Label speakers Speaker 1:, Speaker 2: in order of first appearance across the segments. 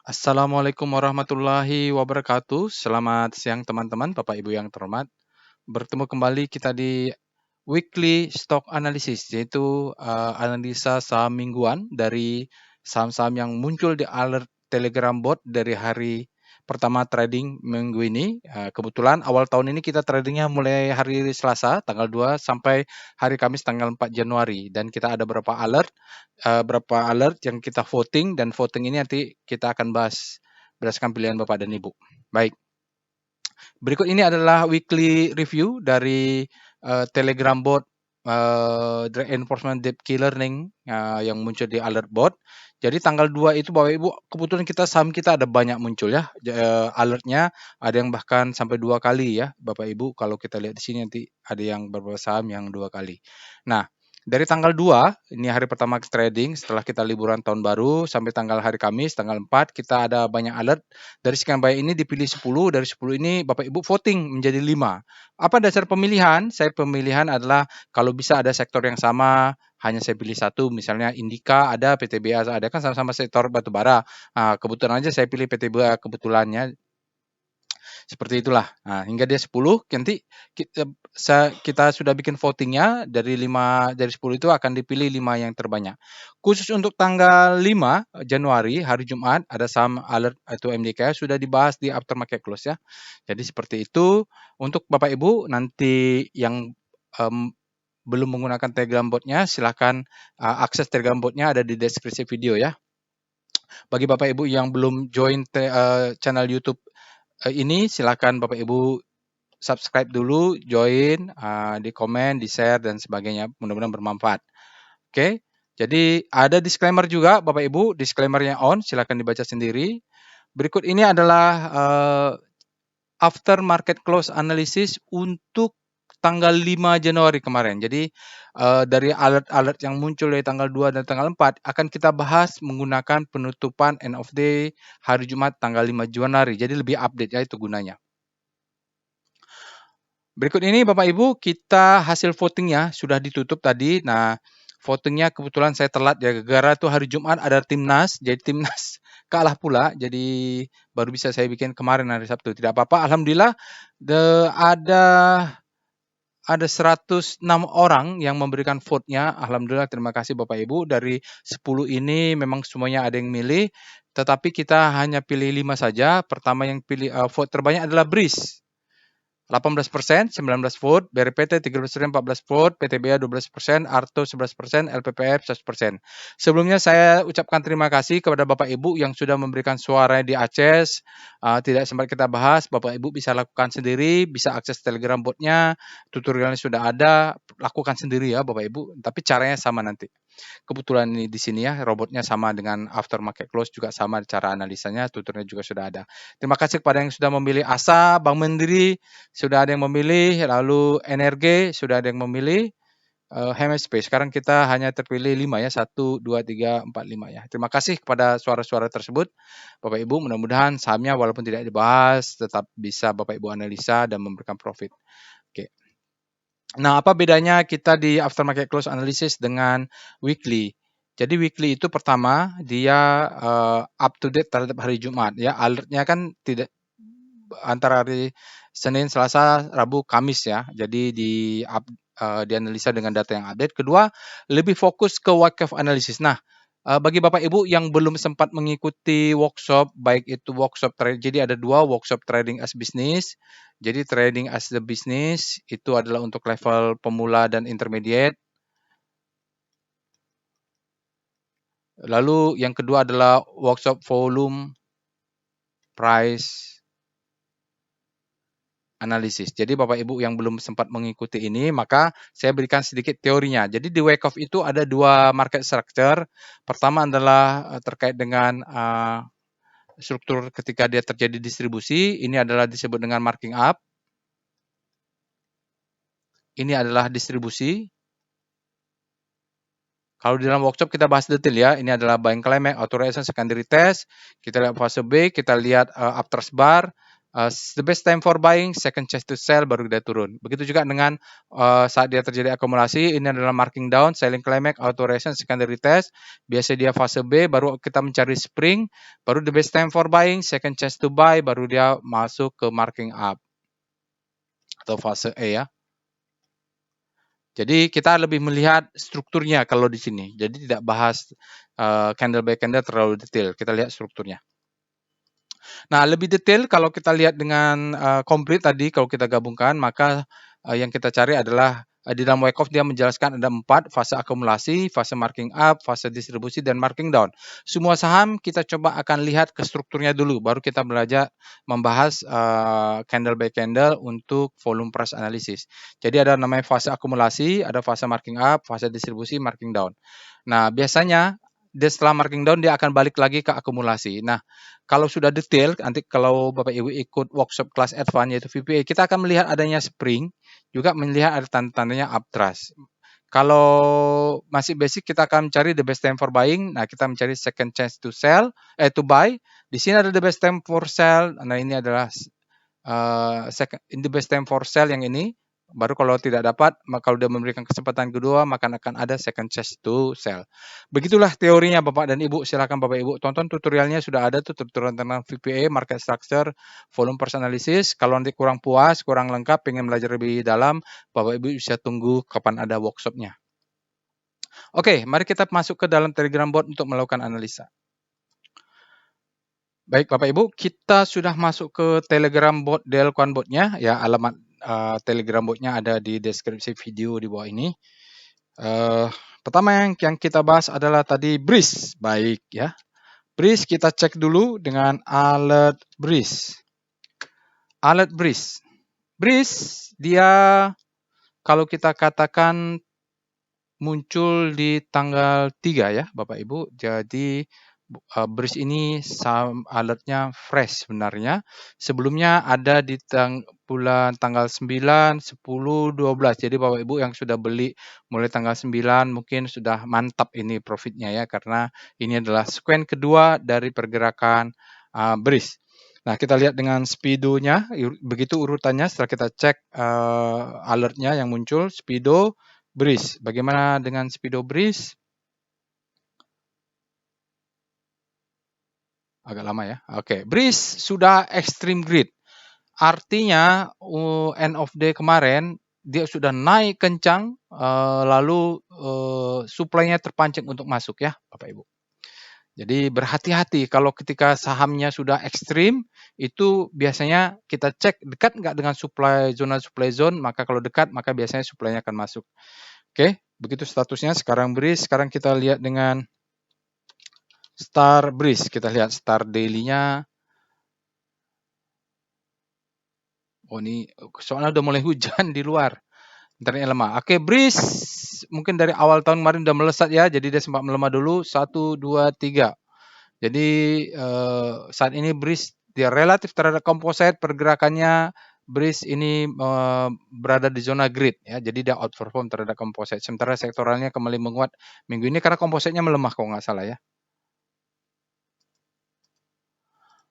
Speaker 1: Assalamualaikum warahmatullahi wabarakatuh. Selamat siang teman-teman, Bapak Ibu yang terhormat. Bertemu kembali kita di weekly stock analysis, yaitu analisa saham mingguan dari saham-saham yang muncul di alert Telegram bot dari hari pertama trading minggu ini. Kebetulan awal tahun ini kita tradingnya mulai hari Selasa tanggal 2 sampai hari Kamis tanggal 4 Januari, dan kita ada berapa alert yang kita voting, dan voting ini nanti kita akan bahas berdasarkan pilihan Bapak dan Ibu. Baik. Berikut ini adalah weekly review dari Telegram bot Drag Enforcement Deep Key Learning yang muncul di alert bot. Jadi tanggal 2 itu Bapak Ibu, kebetulan saham kita ada banyak muncul ya. Alertnya ada yang bahkan sampai 2 kali ya Bapak Ibu. Kalau kita lihat di sini nanti ada yang beberapa saham yang 2 kali. Nah, dari tanggal 2, ini hari pertama trading setelah kita liburan tahun baru, sampai tanggal hari Kamis, tanggal 4, kita ada banyak alert. Dari sekian banyak ini dipilih 10, dari 10 ini Bapak Ibu voting menjadi 5. Apa dasar pemilihan? Pemilihan adalah kalau bisa ada sektor yang sama, hanya saya pilih satu, misalnya Indika ada, PTBA ada, kan sama-sama sektor batubara. Kebetulan aja saya pilih PTBA kebetulannya. Seperti itulah. Nah, hingga dia 10, nanti kita sudah bikin votingnya, dari 10 itu akan dipilih 5 yang terbanyak. Khusus untuk tanggal 5 Januari, hari Jumat, ada saham alert atau MDK sudah dibahas di aftermarket close ya. Jadi seperti itu. Untuk Bapak Ibu nanti yang belum menggunakan Telegram botnya, silahkan akses Telegram botnya ada di deskripsi video ya. Bagi Bapak Ibu yang belum join channel YouTube ini, silakan Bapak Ibu subscribe dulu, join, di komen, di share dan sebagainya. Mudah-mudahan bermanfaat. Oke, jadi ada disclaimer juga Bapak Ibu, disclaimernya on, silakan dibaca sendiri. Berikut ini adalah after market close analysis untuk tanggal 5 Januari kemarin. Jadi dari alert-alert yang muncul dari tanggal 2 dan tanggal 4 akan kita bahas menggunakan penutupan end of day hari Jumat tanggal 5 Januari. Jadi lebih update ya, itu gunanya. Berikut ini Bapak Ibu, kita hasil votingnya sudah ditutup tadi. Nah, votingnya kebetulan saya telat ya, gara-gara tuh hari Jumat ada Timnas, jadi Timnas kalah pula, jadi baru bisa saya bikin kemarin hari Sabtu. Tidak apa-apa, alhamdulillah ada 106 orang yang memberikan vote-nya. Alhamdulillah, terima kasih Bapak Ibu. Dari 10 ini memang semuanya ada yang milih, tetapi kita hanya pilih 5 saja. Pertama yang pilih vote terbanyak adalah BRIS. 18%, 19 vote, BRPT 13%, 14 vote, PTBA 12%, Arto 11%, LPPF 100%. Sebelumnya saya ucapkan terima kasih kepada Bapak Ibu yang sudah memberikan suara di Aceh. Tidak sempat kita bahas, Bapak Ibu bisa lakukan sendiri, bisa akses Telegram botnya, tutorialnya sudah ada, lakukan sendiri ya Bapak Ibu, tapi caranya sama nanti. Kebetulan ini di sini ya, robotnya sama dengan aftermarket close, juga sama cara analisanya, tuturnya juga sudah ada. Terima kasih kepada yang sudah memilih ASA, Bank Mandiri, sudah ada yang memilih, lalu NRG, sudah ada yang memilih, HMSP. Sekarang kita hanya terpilih 5 ya, 1, 2, 3, 4, 5 ya. Terima kasih kepada suara-suara tersebut. Bapak Ibu, mudah-mudahan sahamnya walaupun tidak dibahas, tetap bisa Bapak Ibu analisa dan memberikan profit. Oke. Nah, apa bedanya kita di aftermarket close analysis dengan weekly? Jadi weekly itu pertama dia up to date terhadap hari Jumat ya. Alertnya kan tidak antara hari Senin, Selasa, Rabu, Kamis ya. Jadi dianalisa dengan data yang update. Kedua, lebih fokus ke wake-up analysis. Nah, bagi Bapak Ibu yang belum sempat mengikuti workshop, baik itu workshop jadi ada 2 workshop trading as business. Jadi trading as the business itu adalah untuk level pemula dan intermediate. Lalu yang kedua adalah workshop volume price analisis. Jadi Bapak Ibu yang belum sempat mengikuti ini, maka saya berikan sedikit teorinya. Jadi di wake-up itu ada 2 market structure. Pertama adalah terkait dengan struktur ketika dia terjadi distribusi. Ini adalah disebut dengan marking up. Ini adalah distribusi. Kalau di dalam workshop kita bahas detail ya. Ini adalah buying climax, authorization, secondary test. Kita lihat fase B, kita lihat uptrust bar, The best time for buying, second chance to sell, baru dia turun. Begitu juga dengan saat dia terjadi akumulasi, ini adalah marking down, selling climax, auto reaction, secondary test. Biasa dia fase B, baru kita mencari spring, baru the best time for buying, second chance to buy, baru dia masuk ke marking up atau fase E ya. Jadi kita lebih melihat strukturnya kalau di sini. Jadi tidak bahas candle by candle terlalu detail. Kita lihat strukturnya. Nah, lebih detail kalau kita lihat dengan komplit tadi, kalau kita gabungkan, maka yang kita cari adalah di dalam Wyckoff dia menjelaskan ada 4 fase akumulasi, fase marking up, fase distribusi, dan marking down. Semua saham kita coba akan lihat ke strukturnya dulu, baru kita belajar membahas candle by candle untuk volume price analysis. Jadi ada namanya fase akumulasi, ada fase marking up, fase distribusi, marking down. Nah, biasanya setelah marking down dia akan balik lagi ke akumulasi. Nah, kalau sudah detail, nanti kalau Bapak Ibu ikut workshop kelas advance yaitu VPA, kita akan melihat adanya spring, juga melihat ada tanda-tandanya uptrust. Kalau masih basic, kita akan mencari the best time for buying. Nah, kita mencari second chance to sell, to buy. Di sini ada the best time for sell. Nah, ini adalah in the best time for sell yang ini. Baru kalau tidak dapat, maka kalau dia memberikan kesempatan kedua, maka akan ada second chance to sell. Begitulah teorinya Bapak dan Ibu. Silakan Bapak Ibu tonton tutorialnya, sudah ada tuh tutorial tentang VPA, market structure, volume price analysis. Kalau nanti kurang puas, kurang lengkap, pengen belajar lebih dalam, Bapak Ibu bisa tunggu kapan ada workshopnya. Oke, mari kita masuk ke dalam Telegram bot untuk melakukan analisa. Baik Bapak Ibu, kita sudah masuk ke Telegram bot Delquan botnya, ya alamat Telegram botnya ada di deskripsi video di bawah ini. Pertama yang kita bahas adalah tadi Breeze. Baik ya. Breeze kita cek dulu dengan alert Breeze. Alert Breeze. Breeze dia kalau kita katakan muncul di tanggal 3 ya Bapak Ibu. Jadi Breeze ini alertnya fresh sebenarnya. Sebelumnya ada di bulan tanggal 9, 10, 12. Jadi Bapak Ibu yang sudah beli mulai tanggal 9 mungkin sudah mantap ini profitnya ya, karena ini adalah sekuens kedua dari pergerakan Breeze. Nah, kita lihat dengan speedonya, begitu urutannya setelah kita cek alertnya yang muncul, speedo, Breeze. Bagaimana dengan speedo Breeze? Agak lama ya. Oke, Breeze sudah extreme grid. Artinya end of day kemarin dia sudah naik kencang, lalu supply-nya terpancing untuk masuk ya, Bapak Ibu. Jadi berhati-hati kalau ketika sahamnya sudah ekstrim, itu biasanya kita cek dekat nggak dengan zona supply zone, maka kalau dekat maka biasanya supply-nya akan masuk. Oke, begitu statusnya sekarang Breeze. Sekarang kita lihat dengan Star Breeze, kita lihat Star Daily-nya. Oh ini soalnya udah mulai hujan di luar, internetnya lemah. Oke, Breeze mungkin dari awal tahun kemarin udah melesat ya, jadi dia sempat melemah dulu 1, 2, 3. Jadi saat ini Breeze dia relatif terhadap komposit, pergerakannya Breeze ini berada di zona grid ya, jadi dia outperform terhadap komposit. Sementara sektoralnya kembali menguat minggu ini karena kompositnya melemah kalau nggak salah ya.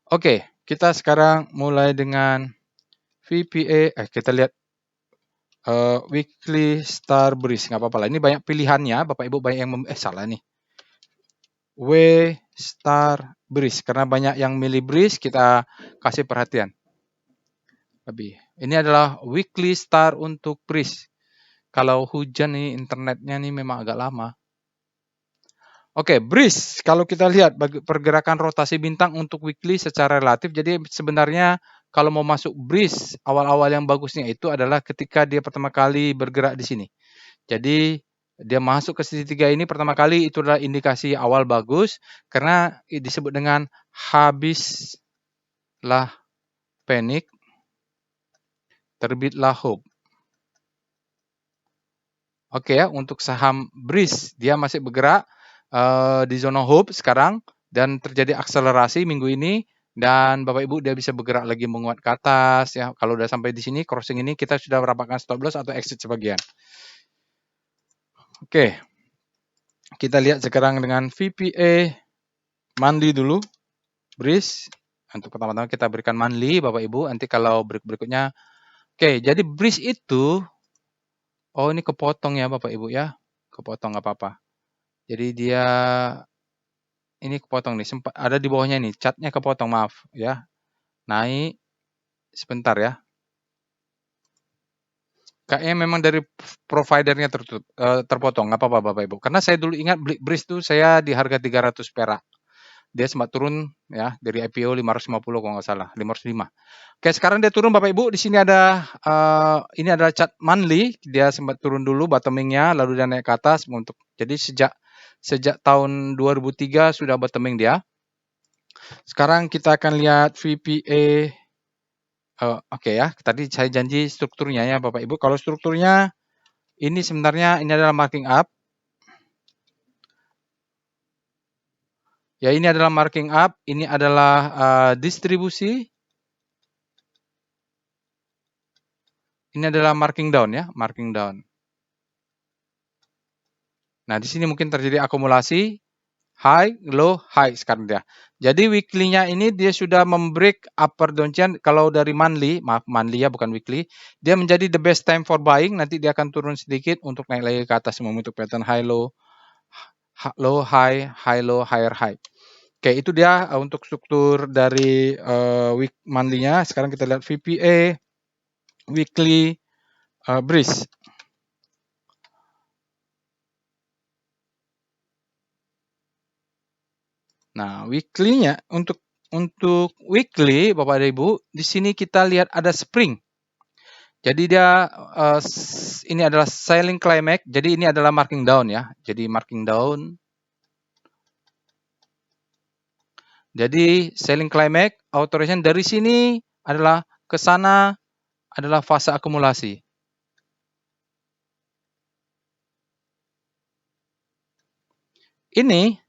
Speaker 1: Oke, kita sekarang mulai dengan VPA. Kita lihat weekly Star Breeze, nggak apa-apa lah. Ini banyak pilihannya, Bapak Ibu banyak yang salah nih. W Star Breeze, karena banyak yang milih Breeze, kita kasih perhatian. Lebih. Ini adalah weekly Star untuk Breeze. Kalau hujan nih internetnya nih memang agak lama. Oke, Breeze. Kalau kita lihat pergerakan rotasi bintang untuk weekly secara relatif, jadi sebenarnya kalau mau masuk Breeze, awal-awal yang bagusnya itu adalah ketika dia pertama kali bergerak di sini. Jadi dia masuk ke sisi 3 ini pertama kali, itu adalah indikasi awal bagus, karena disebut dengan habislah panik, terbitlah hope. Oke ya, untuk saham Breeze, dia masih bergerak di zona hope sekarang, dan terjadi akselerasi minggu ini, dan Bapak Ibu dia bisa bergerak lagi menguat ke atas ya. Kalau udah sampai di sini crossing ini kita sudah merapatkan stop loss atau exit sebagian. Oke. Kita lihat sekarang dengan VPA mandi dulu Breeze. Untuk pertama-tama kita berikan monthly Bapak Ibu, nanti kalau berikutnya. Oke, jadi breeze itu, oh ini kepotong ya Bapak Ibu ya, kepotong nggak apa-apa. Jadi dia ini kepotong nih, sempat ada di bawahnya nih, catnya kepotong, maaf ya. Naik sebentar ya. Kayaknya memang dari providernya terpotong, nggak apa-apa Bapak Ibu. Karena saya dulu ingat beli breeze tuh saya di harga 300 perak. Dia sempat turun ya dari IPO 550 kalau nggak salah, 505. Oke, sekarang dia turun Bapak Ibu. Di sini ada ini adalah chart monthly. Dia sempat turun dulu bottomingnya, lalu dia naik ke atas untuk. Jadi sejak tahun 2003 sudah bottoming dia. Sekarang kita akan lihat VPA. Oke ya, tadi saya janji strukturnya ya Bapak Ibu. Kalau strukturnya ini sebenarnya ini adalah marking up. Ya, ini adalah marking up, ini adalah distribusi. Ini adalah marking down ya, marking down. Nah, di sini mungkin terjadi akumulasi high, low, high sekarang dia. Jadi weekly-nya ini dia sudah membreak upper downtrend. Kalau dari monthly, maaf monthly ya bukan weekly, dia menjadi the best time for buying. Nanti dia akan turun sedikit untuk naik lagi ke atas membentuk pattern high, low, low, high, high, low, higher, high. Oke, itu dia untuk struktur dari week monthly-nya. Sekarang kita lihat VPA, weekly, breeze. Nah, weekly-nya untuk weekly Bapak dan Ibu, di sini kita lihat ada spring. Jadi dia ini adalah selling climax. Jadi ini adalah marking down ya. Jadi marking down. Jadi selling climax, authorization dari sini adalah ke sana adalah fase akumulasi. Ini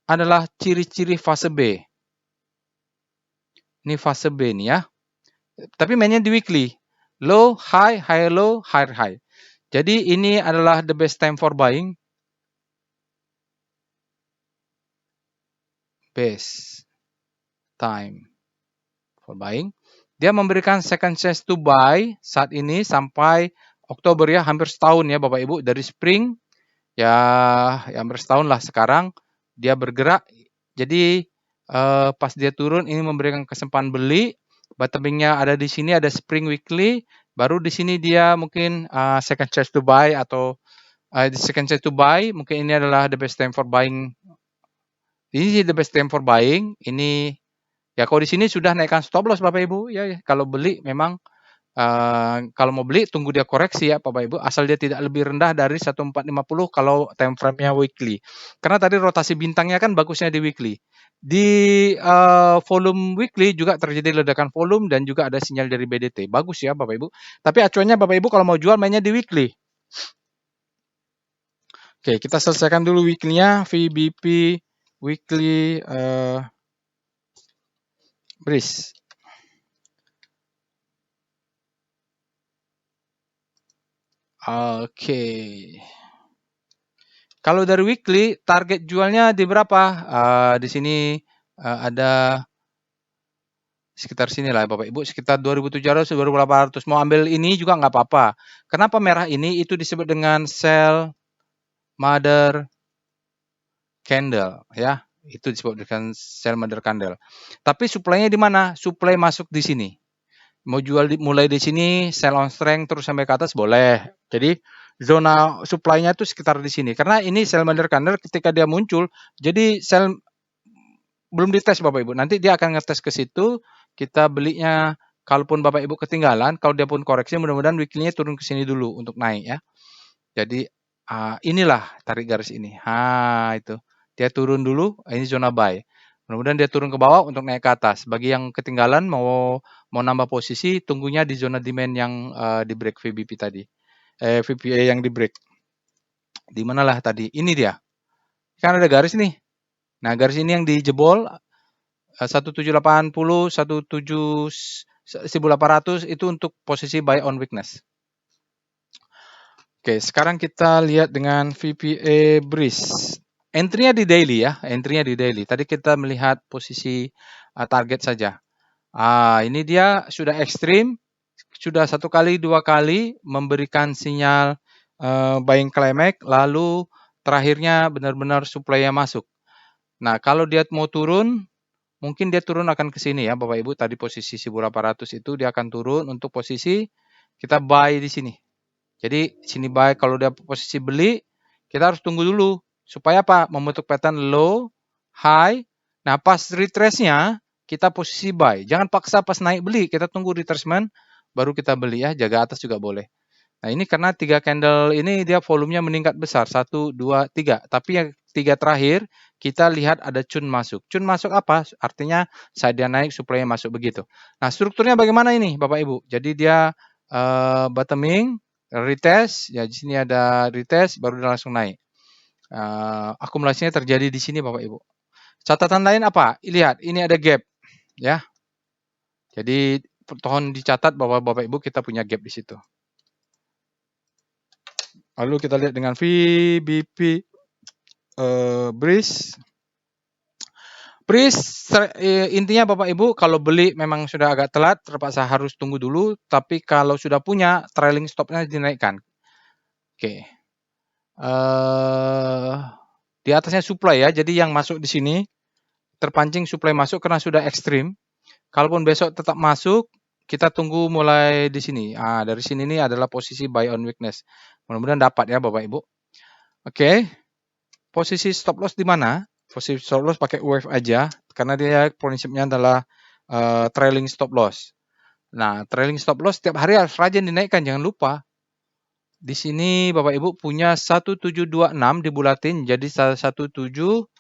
Speaker 1: adalah ciri-ciri fase B. Ini fase B nih ya. Tapi mainnya di weekly. Low, high, high, low, high, high. Jadi ini adalah the best time for buying. Best time for buying. Dia memberikan second chance to buy saat ini sampai Oktober ya, hampir setahun ya Bapak Ibu. Dari spring ya hampir setahun lah sekarang dia bergerak. Jadi pas dia turun ini memberikan kesempatan beli. Bottomingnya ada di sini, ada spring weekly. Baru di sini dia mungkin second chance to buy atau second chance to buy. Mungkin ini adalah the best time for buying. Ini the best time for buying. Ini ya kalau di sini sudah naikkan stop loss Bapak Ibu ya. Kalau beli memang kalau mau beli tunggu dia koreksi ya Bapak Ibu, asal dia tidak lebih rendah dari 1450 kalau time frame-nya weekly. Karena tadi rotasi bintangnya kan bagusnya di weekly. Di volume weekly juga terjadi ledakan volume dan juga ada sinyal dari BDT. Bagus ya Bapak Ibu. Tapi acuannya Bapak Ibu kalau mau jual mainnya di weekly. Oke, kita selesaikan dulu weekly-nya. VBP weekly breeze. Oke. Kalau dari weekly, target jualnya di berapa? Di sini ada sekitar sini lah Bapak Ibu, sekitar 2.700, 2.800. Mau ambil ini juga nggak apa-apa. Kenapa merah ini? Itu disebut dengan sell mother candle ya. Itu disebut dengan sell mother candle. Tapi supply-nya di mana? Supply masuk di sini. Mau jual mulai di sini, sell on strength terus sampai ke atas boleh. Jadi zona supply-nya itu sekitar di sini. Karena ini sell mother candle ketika dia muncul, jadi sell belum dites Bapak Ibu. Nanti dia akan ngetes ke situ. Kita belinya, kalaupun Bapak Ibu ketinggalan, kalau dia pun koreksi, mudah-mudahan weekly-nya turun ke sini dulu untuk naik ya. Jadi inilah tarik garis ini. Itu. Dia turun dulu, ini zona buy. Mudah-mudahan dia turun ke bawah untuk naik ke atas. Bagi yang ketinggalan mau nambah posisi, tunggunya di zona demand yang di break VBP tadi. VPA yang di break. Di manalah tadi? Ini dia. Kan ada garis nih. Nah, garis ini yang dijebol 1780, 1800 itu untuk posisi buy on weakness. Oke, sekarang kita lihat dengan VPA breeze. Entry-nya di daily ya, entry-nya di daily. Tadi kita melihat posisi target saja. Ini dia sudah ekstrim, sudah 1 kali, 2 kali memberikan sinyal buying climax, lalu terakhirnya benar-benar supply-nya masuk. Nah, kalau dia mau turun, mungkin dia turun akan ke sini ya Bapak Ibu. Tadi posisi 1800 itu dia akan turun untuk posisi kita buy di sini. Jadi sini buy, kalau dia posisi beli, kita harus tunggu dulu. Supaya apa? Membentuk pattern low, high. Nah, pas retrace-nya, kita posisi buy. Jangan paksa pas naik beli, kita tunggu retracement, baru kita beli ya. Jaga atas juga boleh. Nah, ini karena 3 candle ini dia volumenya meningkat besar. 1, 2, 3. Tapi yang 3 terakhir, kita lihat ada cun masuk. Cun masuk apa? Artinya saat dia naik, supply-nya masuk begitu. Nah, strukturnya bagaimana ini Bapak Ibu? Jadi dia bottoming, retest, ya di sini ada retest, baru dia langsung naik. Akumulasinya terjadi di sini Bapak Ibu. Catatan lain apa? Lihat, ini ada gap, ya. Jadi tolong dicatat bahwa Bapak Ibu kita punya gap di situ. Lalu kita lihat dengan VBP Breeze. Breeze intinya Bapak Ibu kalau beli memang sudah agak telat, terpaksa harus tunggu dulu. Tapi kalau sudah punya, trailing stopnya dinaikkan. Oke. Di atasnya supply ya, jadi yang masuk di sini terpancing supply masuk karena sudah ekstrim. Kalaupun besok tetap masuk, kita tunggu mulai di sini. Dari sini ini adalah posisi buy on weakness. Mudah-mudahan dapat ya Bapak Ibu. Oke. Posisi stop loss di mana? Posisi stop loss pakai wave aja, karena dia prinsipnya adalah trailing stop loss. Nah, trailing stop loss setiap hari harus rajin dinaikkan, jangan lupa. Di sini Bapak Ibu punya 1726 dibulatin jadi 1725.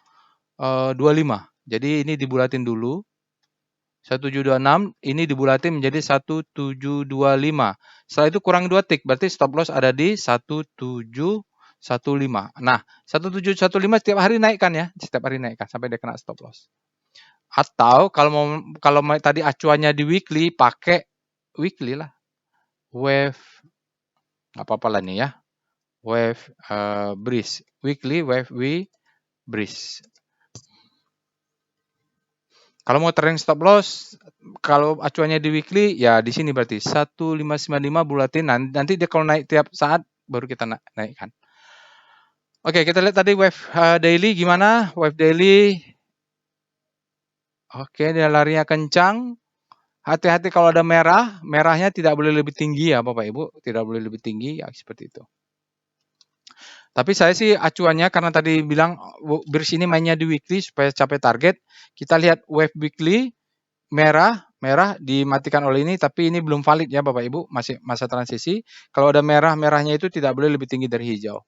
Speaker 1: Jadi ini dibulatin dulu. 1726 ini dibulatin menjadi 1725. Setelah itu kurang 2 tick, berarti stop loss ada di 1715. Nah, 1715 setiap hari naikkan ya, setiap hari naikkan sampai dia kena stop loss. Atau kalau tadi acuannya di weekly, pakai weekly lah. Wave nggak apa-apa lah nih ya. Wave breeze, weekly wave breeze. Kalau mau trailing stop loss, kalau acuannya di weekly, ya di sini berarti 1595 bulatin. Nanti dia kalau naik tiap saat, baru kita naikkan. Oke, kita lihat tadi wave daily gimana? Wave daily, oke, dia larinya kencang. Hati-hati kalau ada merah, merahnya tidak boleh lebih tinggi ya Bapak Ibu, tidak boleh lebih tinggi, ya seperti itu. Tapi saya sih acuannya karena tadi bilang bersini mainnya di weekly supaya capai target. Kita lihat wave weekly merah dimatikan oleh ini, tapi ini belum valid ya Bapak Ibu, masih masa transisi. Kalau ada merahnya itu tidak boleh lebih tinggi dari hijau.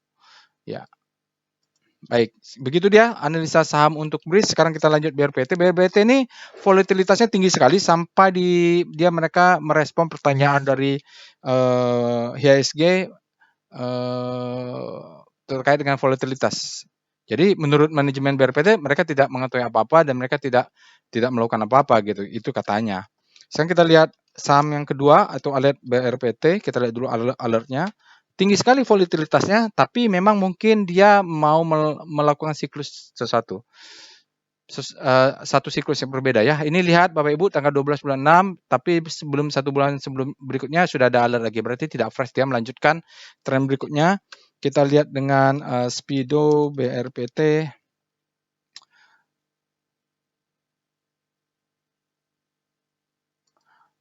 Speaker 1: Ya. Baik, begitu dia analisa saham untuk Breeze. Sekarang kita lanjut BRPT. BRPT ini volatilitasnya tinggi sekali sampai mereka merespon pertanyaan dari IHSG terkait dengan volatilitas. Jadi menurut manajemen BRPT mereka tidak mengetahui apa-apa dan mereka tidak melakukan apa-apa gitu. Itu katanya. Sekarang kita lihat saham yang kedua atau alert BRPT. Kita lihat dulu alertnya. Tinggi sekali volatilitasnya, tapi memang mungkin dia mau melakukan siklus sesuatu. Satu siklus yang berbeda ya. Ini lihat Bapak Ibu tanggal 12 bulan 6, tapi sebelum 1 bulan sebelum berikutnya sudah ada alert lagi. Berarti tidak fresh, dia melanjutkan tren berikutnya. Kita lihat dengan Speedo BRPT.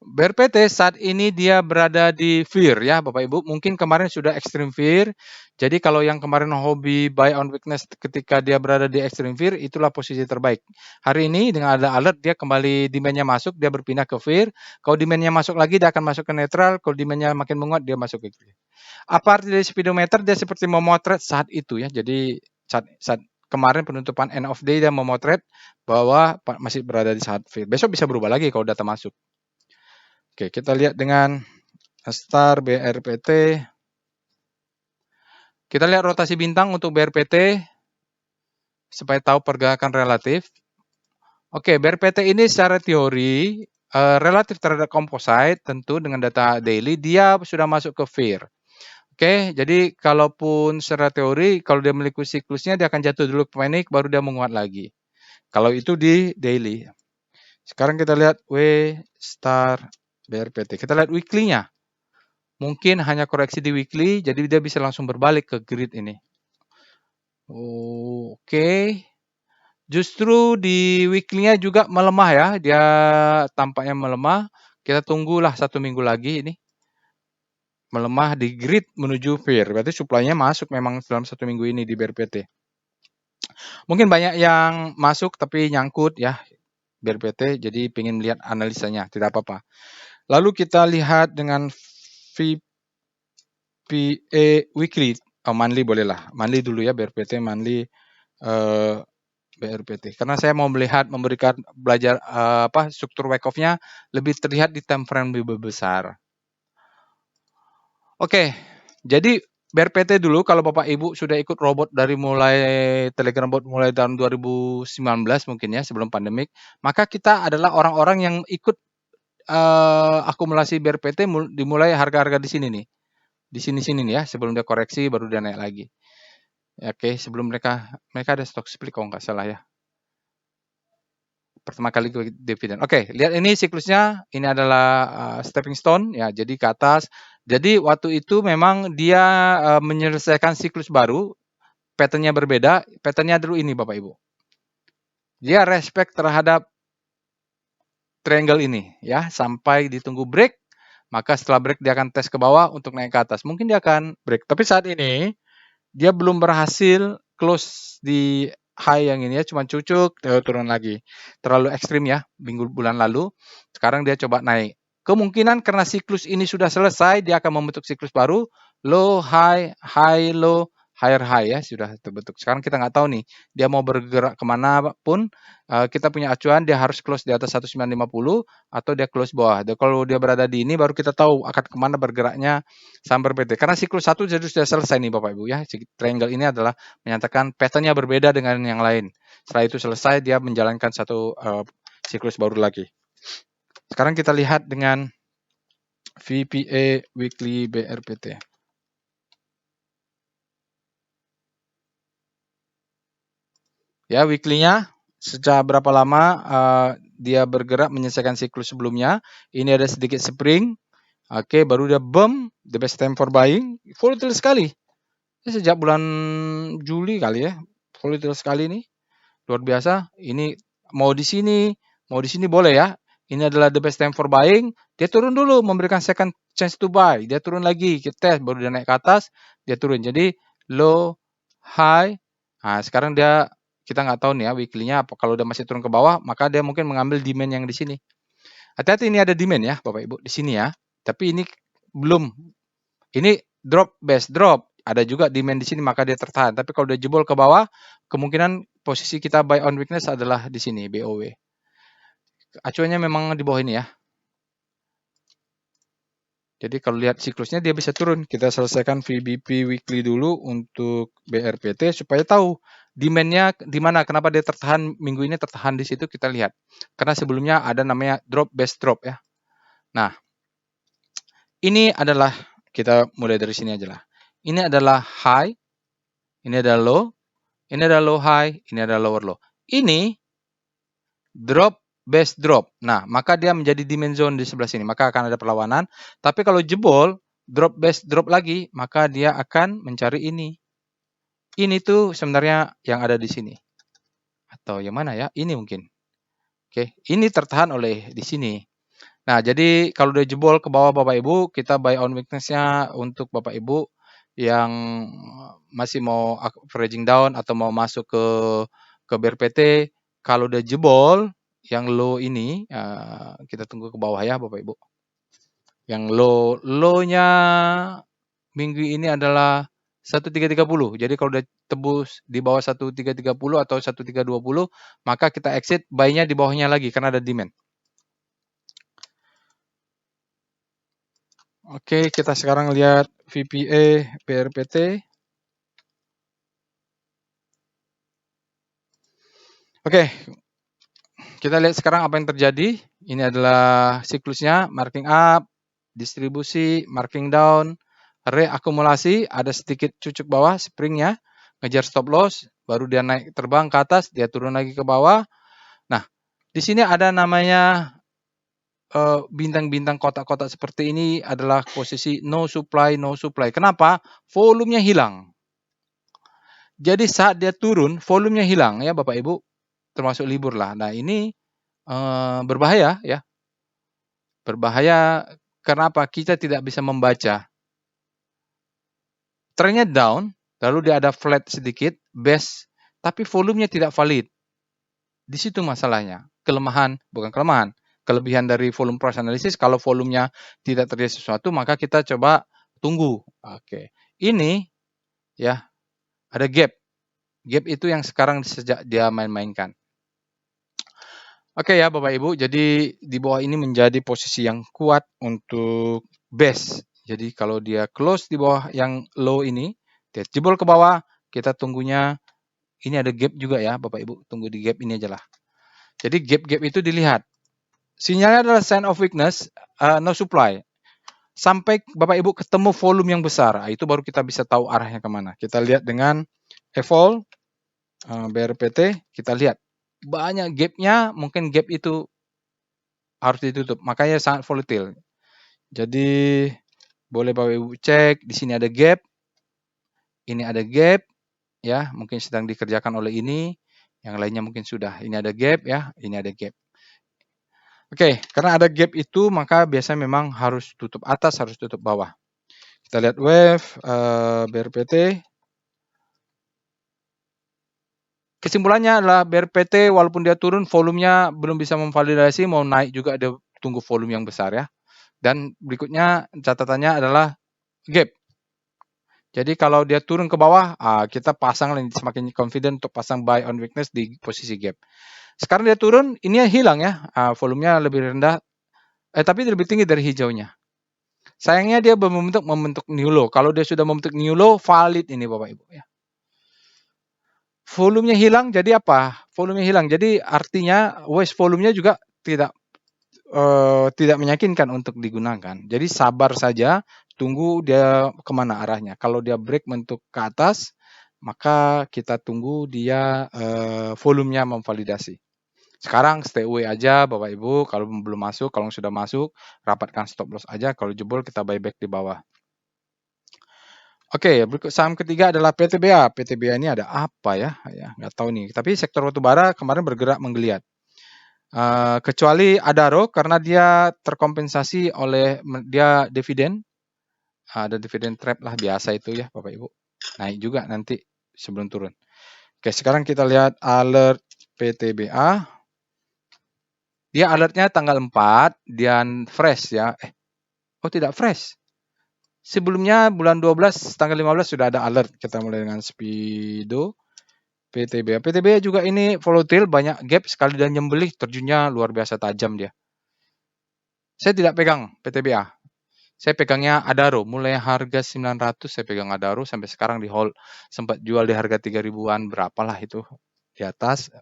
Speaker 1: BRPT saat ini dia berada di fear ya Bapak Ibu. Mungkin kemarin sudah extreme fear. Jadi kalau yang kemarin hobi buy on weakness ketika dia berada di extreme fear, itulah posisi terbaik. Hari ini dengan ada alert dia kembali demand-nya masuk, dia berpindah ke fear. Kalau demand-nya masuk lagi dia akan masuk ke netral. Kalau demand-nya makin menguat dia masuk ke fear. Apa arti dari speedometer? Dia seperti memotret saat itu ya. Jadi saat kemarin penutupan end of day dia memotret bahwa masih berada di saat fear. Besok bisa berubah lagi kalau data masuk. Oke, kita lihat dengan Star BRPT. Kita lihat rotasi bintang untuk BRPT supaya tahu pergerakan relatif. Oke, BRPT ini secara teori relatif terhadap composite tentu dengan data daily dia sudah masuk ke fear. Oke, jadi kalaupun secara teori, kalau dia mengikuti siklusnya, dia akan jatuh dulu ke panic, baru dia menguat lagi. Kalau itu di daily. Sekarang kita lihat W star BRPT. Kita lihat weekly-nya. Mungkin hanya koreksi di weekly, jadi dia bisa langsung berbalik ke grid ini. Oke. Justru di weekly-nya juga melemah ya. Dia tampaknya melemah. Kita tunggulah 1 minggu lagi ini. Melemah di grid menuju fair. Berarti supply-nya masuk memang dalam 1 minggu ini di BRPT. Mungkin banyak yang masuk tapi nyangkut ya BRPT, jadi ingin melihat analisanya, tidak apa-apa. Lalu kita lihat dengan VPA weekly, monthly bolehlah, monthly dulu ya BRPT, monthly BRPT. Karena saya mau memberikan belajar struktur wake off-nya lebih terlihat di time frame lebih besar. Oke, jadi BRPT dulu kalau Bapak Ibu sudah ikut robot dari mulai Telegram bot mulai tahun 2019 mungkin ya sebelum pandemik, maka kita adalah orang-orang yang ikut akumulasi BRPT dimulai harga-harga di sini nih. Di sini-sini nih ya, sebelum dia koreksi baru dia naik lagi. Oke, sebelum mereka ada stock split kalau nggak salah ya. Pertama kali dividen. Oke, lihat ini siklusnya. Ini adalah stepping stone ya, jadi ke atas. Jadi waktu itu memang dia menyelesaikan siklus baru, pattern-nya berbeda. Pattern-nya dulu ini Bapak Ibu. Dia respect terhadap triangle ini ya, sampai ditunggu break. Maka setelah break dia akan tes ke bawah untuk naik ke atas. Mungkin dia akan break. Tapi saat ini dia belum berhasil close di high yang ini ya, cuma cucuk, turun lagi. Terlalu ekstrim ya, bulan lalu. Sekarang dia coba naik. Kemungkinan karena siklus ini sudah selesai, dia akan membentuk siklus baru, low, high, high, low, higher high ya, sudah terbentuk. Sekarang kita nggak tahu nih, dia mau bergerak kemana pun, kita punya acuan, dia harus close di atas 1950 atau dia close bawah. Kalau dia berada di ini, baru kita tahu akan kemana bergeraknya saham BRPT. Karena siklus 1 jadi sudah selesai nih Bapak Ibu ya. Triangle ini adalah menyatakan pattern-nya berbeda dengan yang lain. Setelah itu selesai, dia menjalankan satu siklus baru lagi. Sekarang kita lihat dengan VPA Weekly BRPT. Ya, weekly-nya sejak berapa lama dia bergerak menyelesaikan siklus sebelumnya. Ini ada sedikit spring. Oke, baru dia boom, the best time for buying. Volatile sekali. Ini sejak bulan Juli kali ya. Volatile sekali nih. Luar biasa. Ini mau di sini boleh ya. Ini adalah the best time for buying. Dia turun dulu, memberikan second chance to buy. Dia turun lagi, kita tes, baru dia naik ke atas, dia turun. Jadi low, high. Nah, sekarang kita nggak tahu nih ya weekly-nya apa. Kalau dia masih turun ke bawah, maka dia mungkin mengambil demand yang di sini. Hati-hati, ini ada demand ya, Bapak Ibu, di sini ya. Tapi ini belum. Ini drop, best drop. Ada juga demand di sini, maka dia tertahan. Tapi kalau dia jebol ke bawah, kemungkinan posisi kita buy on weakness adalah di sini, BOW. Acuannya memang di bawah ini ya. Jadi kalau lihat siklusnya dia bisa turun. Kita selesaikan VBP weekly dulu untuk BRPT supaya tahu demand-nya di mana. Kenapa dia tertahan minggu ini, tertahan di situ, kita lihat. Karena sebelumnya ada namanya drop, best drop ya. Nah, ini adalah, kita mulai dari sini aja lah. Ini adalah high, ini adalah low, ini adalah low high, ini adalah lower low. Ini drop, best drop. Nah, maka dia menjadi demand zone di sebelah sini. Maka akan ada perlawanan. Tapi kalau jebol, drop, best drop lagi, maka dia akan mencari ini. Ini tuh sebenarnya yang ada di sini. Atau yang mana ya? Ini mungkin. Oke, ini tertahan oleh di sini. Nah, jadi kalau udah jebol ke bawah Bapak Ibu, kita buy on weakness-nya untuk Bapak Ibu yang masih mau averaging down atau mau masuk ke BRPT. Kalau udah jebol, yang low ini, kita tunggu ke bawah ya Bapak Ibu. Yang low-nya minggu ini adalah 1330. Jadi kalau udah tebus di bawah 1330 atau 1320, maka kita exit, buy-nya di bawahnya lagi karena ada demand. Oke, kita sekarang lihat VPA BRPT. Oke, kita lihat sekarang apa yang terjadi. Ini adalah siklusnya, marking up, distribusi, marking down, reakumulasi, ada sedikit cucuk bawah springnya, ngejar stop loss, baru dia naik terbang ke atas, dia turun lagi ke bawah. Nah, di sini ada namanya bintang-bintang kotak-kotak seperti ini adalah posisi no supply, no supply. Kenapa? Volumenya hilang. Jadi saat dia turun, volumenya hilang ya Bapak Ibu, termasuk libur lah. Nah ini berbahaya ya. Berbahaya kenapa? Kita tidak bisa membaca. Trennya down, lalu dia ada flat sedikit, base, tapi volumenya tidak valid. Di situ masalahnya. Kelemahan, bukan kelemahan. Kelebihan dari volume price analysis, kalau volumenya tidak terjadi sesuatu, maka kita coba tunggu. Oke. Ini ya, ada gap. Gap itu yang sekarang sejak dia main-mainkan. Oke ya Bapak Ibu, jadi di bawah ini menjadi posisi yang kuat untuk base. Jadi kalau dia close di bawah yang low ini, dia jebol ke bawah, kita tunggunya, ini ada gap juga ya Bapak Ibu, tunggu di gap ini aja lah. Jadi gap-gap itu dilihat. Sinyalnya adalah sign of weakness, no supply. Sampai Bapak Ibu ketemu volume yang besar, itu baru kita bisa tahu arahnya kemana. Kita lihat dengan evol, BRPT, kita lihat. Banyak gapnya, mungkin gap itu harus ditutup. Makanya sangat volatile. Jadi boleh Bapak Ibu cek, di sini ada gap, ini ada gap, ya mungkin sedang dikerjakan oleh ini, yang lainnya mungkin sudah. Ini ada gap ya, ini ada gap. Oke, karena ada gap itu maka biasanya memang harus tutup atas, harus tutup bawah. Kita lihat wave, BRPT. Kesimpulannya adalah BRPT walaupun dia turun, volumenya belum bisa memvalidasi, mau naik juga ada tunggu volume yang besar ya. Dan berikutnya catatannya adalah gap. Jadi kalau dia turun ke bawah, kita pasang semakin confident untuk pasang buy on weakness di posisi gap. Sekarang dia turun, ini hilang ya, volumenya lebih rendah, tapi lebih tinggi dari hijaunya. Sayangnya dia belum membentuk new low. Kalau dia sudah membentuk new low, valid ini Bapak Ibu ya. Volumenya hilang, jadi apa? Volumenya hilang, jadi artinya waste volumenya juga tidak meyakinkan untuk digunakan. Jadi sabar saja, tunggu dia kemana arahnya. Kalau dia break bentuk ke atas, maka kita tunggu dia volumenya memvalidasi. Sekarang stay away aja Bapak Ibu, kalau belum masuk, kalau sudah masuk, rapatkan stop loss aja, kalau jebol kita buyback di bawah. Oke, berikut saham ketiga adalah PTBA. PTBA ini ada apa ya? Nggak tahu nih. Tapi sektor batubara kemarin bergerak menggeliat. Kecuali Adaro karena dia terkompensasi oleh dia dividen. Ada dividen trap lah biasa itu ya Bapak Ibu. Naik juga nanti sebelum turun. Oke, sekarang kita lihat alert PTBA. Dia alertnya tanggal 4 dan fresh ya. Oh tidak fresh. Sebelumnya bulan 12 tanggal 15 sudah ada alert. Kita mulai dengan Speedo PTBA. PTBA juga ini volatile, banyak gap, sekali dan nyembelih terjunnya luar biasa tajam dia. Saya tidak pegang PTBA. Saya pegangnya Adaro, mulai harga 900 saya pegang Adaro sampai sekarang di hold. Sempat jual di harga 3 ribuan berapalah itu di atas.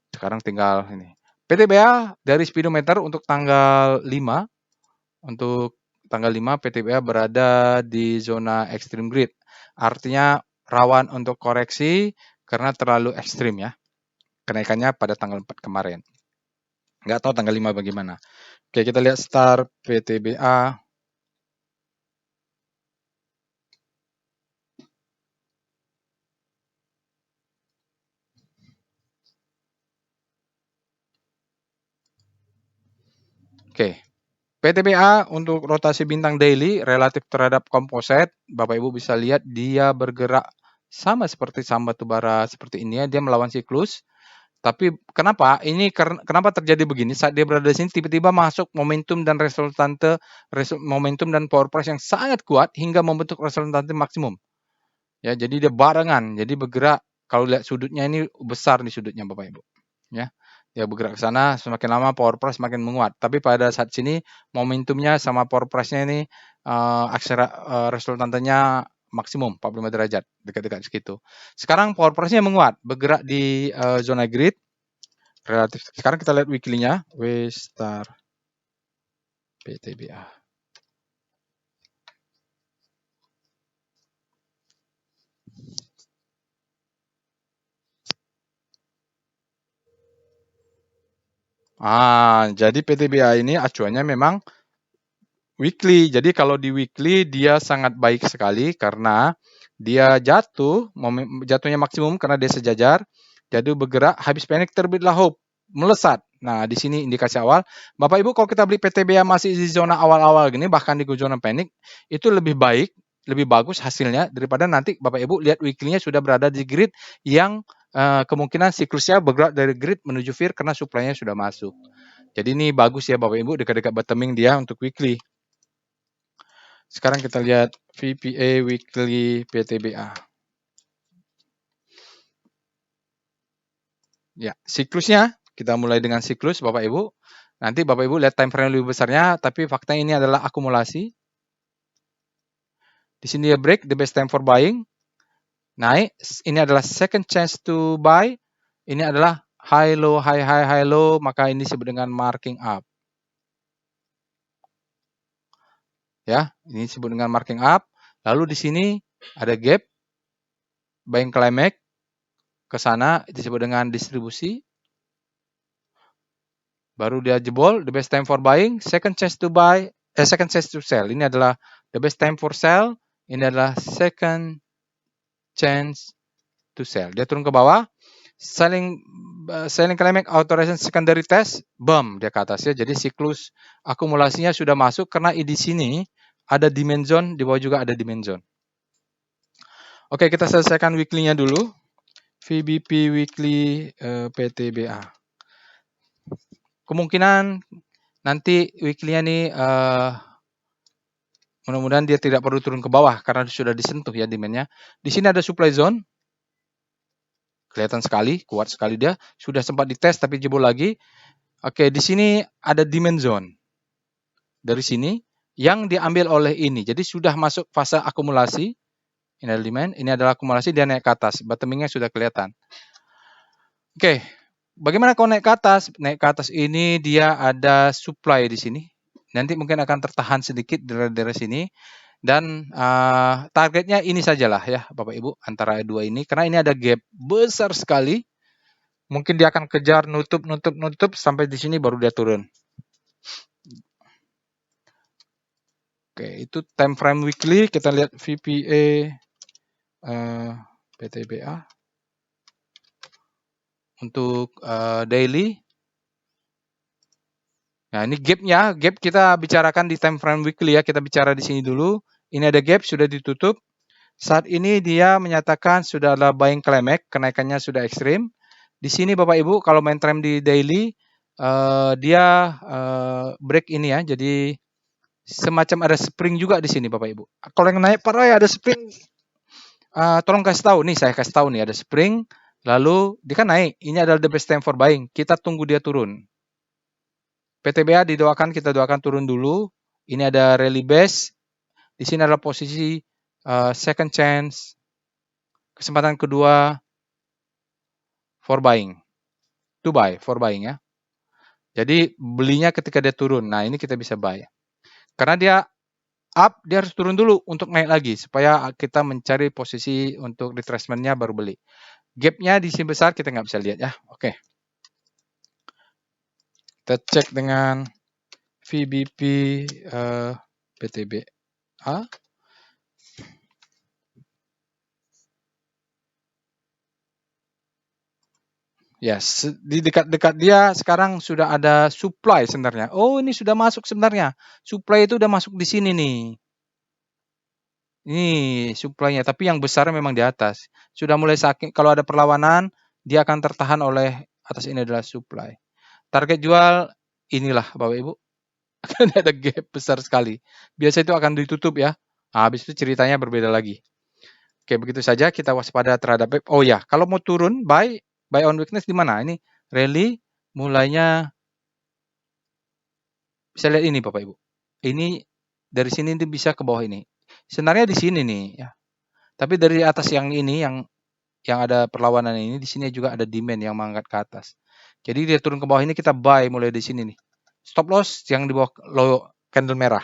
Speaker 1: Sekarang tinggal ini. PTBA dari speedometer untuk tanggal 5. Untuk tanggal 5 PTBA berada di zona extreme grid. Artinya rawan untuk koreksi karena terlalu ekstrim ya. Kenaikannya pada tanggal 4 kemarin. Nggak tahu tanggal 5 bagaimana. Oke, kita lihat star PTBA. Oke. PTBA untuk rotasi bintang daily relatif terhadap komposit, Bapak Ibu bisa lihat dia bergerak sama seperti saham batubara seperti ini ya, dia melawan siklus. Tapi kenapa? Kenapa terjadi begini? Saat dia berada di sini tiba-tiba masuk momentum dan momentum dan power price yang sangat kuat hingga membentuk resultante maksimum. Ya, jadi dia barengan, jadi bergerak. Kalau lihat sudutnya ini besar nih sudutnya Bapak Ibu. Ya. Dia bergerak ke sana, semakin lama power price semakin menguat. Tapi pada saat sini momentumnya sama power price-nya ini resultantenya maksimum 45 derajat, dekat-dekat segitu. Sekarang power price-nya menguat, bergerak di zona grid relatif. Sekarang kita lihat weekly-nya, W star PTBA. Jadi PTBA ini acuannya memang weekly. Jadi kalau di weekly dia sangat baik sekali karena dia jatuhnya maksimum karena dia sejajar. Jadi bergerak, habis panik terbitlah hope, melesat. Nah, di sini indikasi awal. Bapak Ibu kalau kita beli PTBA masih di zona awal-awal gini, bahkan di zona panik, itu lebih baik, lebih bagus hasilnya daripada nanti Bapak Ibu lihat weekly-nya sudah berada di grid yang kemungkinan siklusnya bergerak dari grid menuju fear karena supply-nya sudah masuk. Jadi ini bagus ya Bapak Ibu dekat-dekat bottoming dia untuk weekly. Sekarang kita lihat VPA Weekly PTBA. Ya, siklusnya kita mulai dengan siklus Bapak Ibu. Nanti Bapak Ibu lihat time frame lebih besarnya, tapi fakta ini adalah akumulasi. Di sini dia break, the best time for buying. Naik, ini adalah second chance to buy. Ini adalah high low, high high, high low, maka ini disebut dengan marking up. Ya, ini disebut dengan marking up. Lalu di sini ada gap, buying climax ke sana disebut dengan distribusi. Baru dia jebol, the best time for buying, second chance to sell. Ini adalah the best time for sell, ini adalah second chance to sell. Dia turun ke bawah, selling climax authorization secondary test, boom, dia ke atas ya. Jadi siklus akumulasinya sudah masuk karena di sini ada demand zone, di bawah juga ada demand zone. Oke, kita selesaikan weekly-nya dulu. VBP weekly PTBA. Kemungkinan nanti weekly-nya nih mudah-mudahan dia tidak perlu turun ke bawah karena sudah disentuh ya demand-nya. Di sini ada supply zone. Kelihatan sekali, kuat sekali dia. Sudah sempat dites tapi jebol lagi. Oke, di sini ada demand zone. Dari sini yang diambil oleh ini. Jadi sudah masuk fase akumulasi. Ini adalah demand, ini adalah akumulasi, dia naik ke atas. Bottoming-nya sudah kelihatan. Oke, bagaimana kalau naik ke atas? Naik ke atas ini dia ada supply di sini. Nanti mungkin akan tertahan sedikit dari sini. Dan targetnya ini sajalah ya Bapak Ibu antara dua ini karena ini ada gap besar sekali. Mungkin dia akan kejar nutup sampai di sini baru dia turun. Oke, itu time frame weekly. Kita lihat VPA PTBA untuk daily. Nah, ini gapnya, gap kita bicarakan di time frame weekly ya. Kita bicara di sini dulu. Ini ada gap sudah ditutup. Saat ini dia menyatakan sudah ada buying climax, kenaikannya sudah ekstrim. Di sini Bapak Ibu kalau main trend di daily dia break ini ya. Jadi semacam ada spring juga di sini Bapak Ibu. Kalau yang naik parah ya ada spring. Tolong kasih tahu nih, saya kasih tahu nih ada spring. Lalu dia kan naik. Ini adalah the best time for buying. Kita tunggu dia turun. PTBA didoakan, kita doakan turun dulu. Ini ada rally base. Di sini adalah posisi second chance. Kesempatan kedua for buying. To buy, for buying ya. Jadi belinya ketika dia turun. Nah, ini kita bisa buy. Karena dia up, dia harus turun dulu untuk naik lagi supaya kita mencari posisi untuk retracement-nya baru beli. Gap-nya di sini besar kita nggak bisa lihat ya. Oke. Kita cek dengan VBP PTBA. Yes, di dekat-dekat dia sekarang sudah ada supply sebenarnya. Oh, ini sudah masuk sebenarnya. Supply itu udah masuk di sini nih. Ini supply-nya, tapi yang besar memang di atas. Sudah mulai sakit, kalau ada perlawanan, dia akan tertahan oleh atas ini adalah supply. Target jual inilah Bapak Ibu. Akan ada gap besar sekali. Biasa itu akan ditutup ya. Nah, habis itu ceritanya berbeda lagi. Oke, begitu saja kita waspada terhadap web. Oh ya, kalau mau turun buy on weakness di mana? Ini rally mulainya bisa lihat ini Bapak Ibu. Ini dari sini bisa ke bawah ini. Sebenarnya di sini nih ya. Tapi dari atas yang ini yang ada perlawanan ini di sini juga ada demand yang mengangkat ke atas. Jadi dia turun ke bawah ini kita buy mulai di sini nih. Stop loss yang di bawah low candle merah.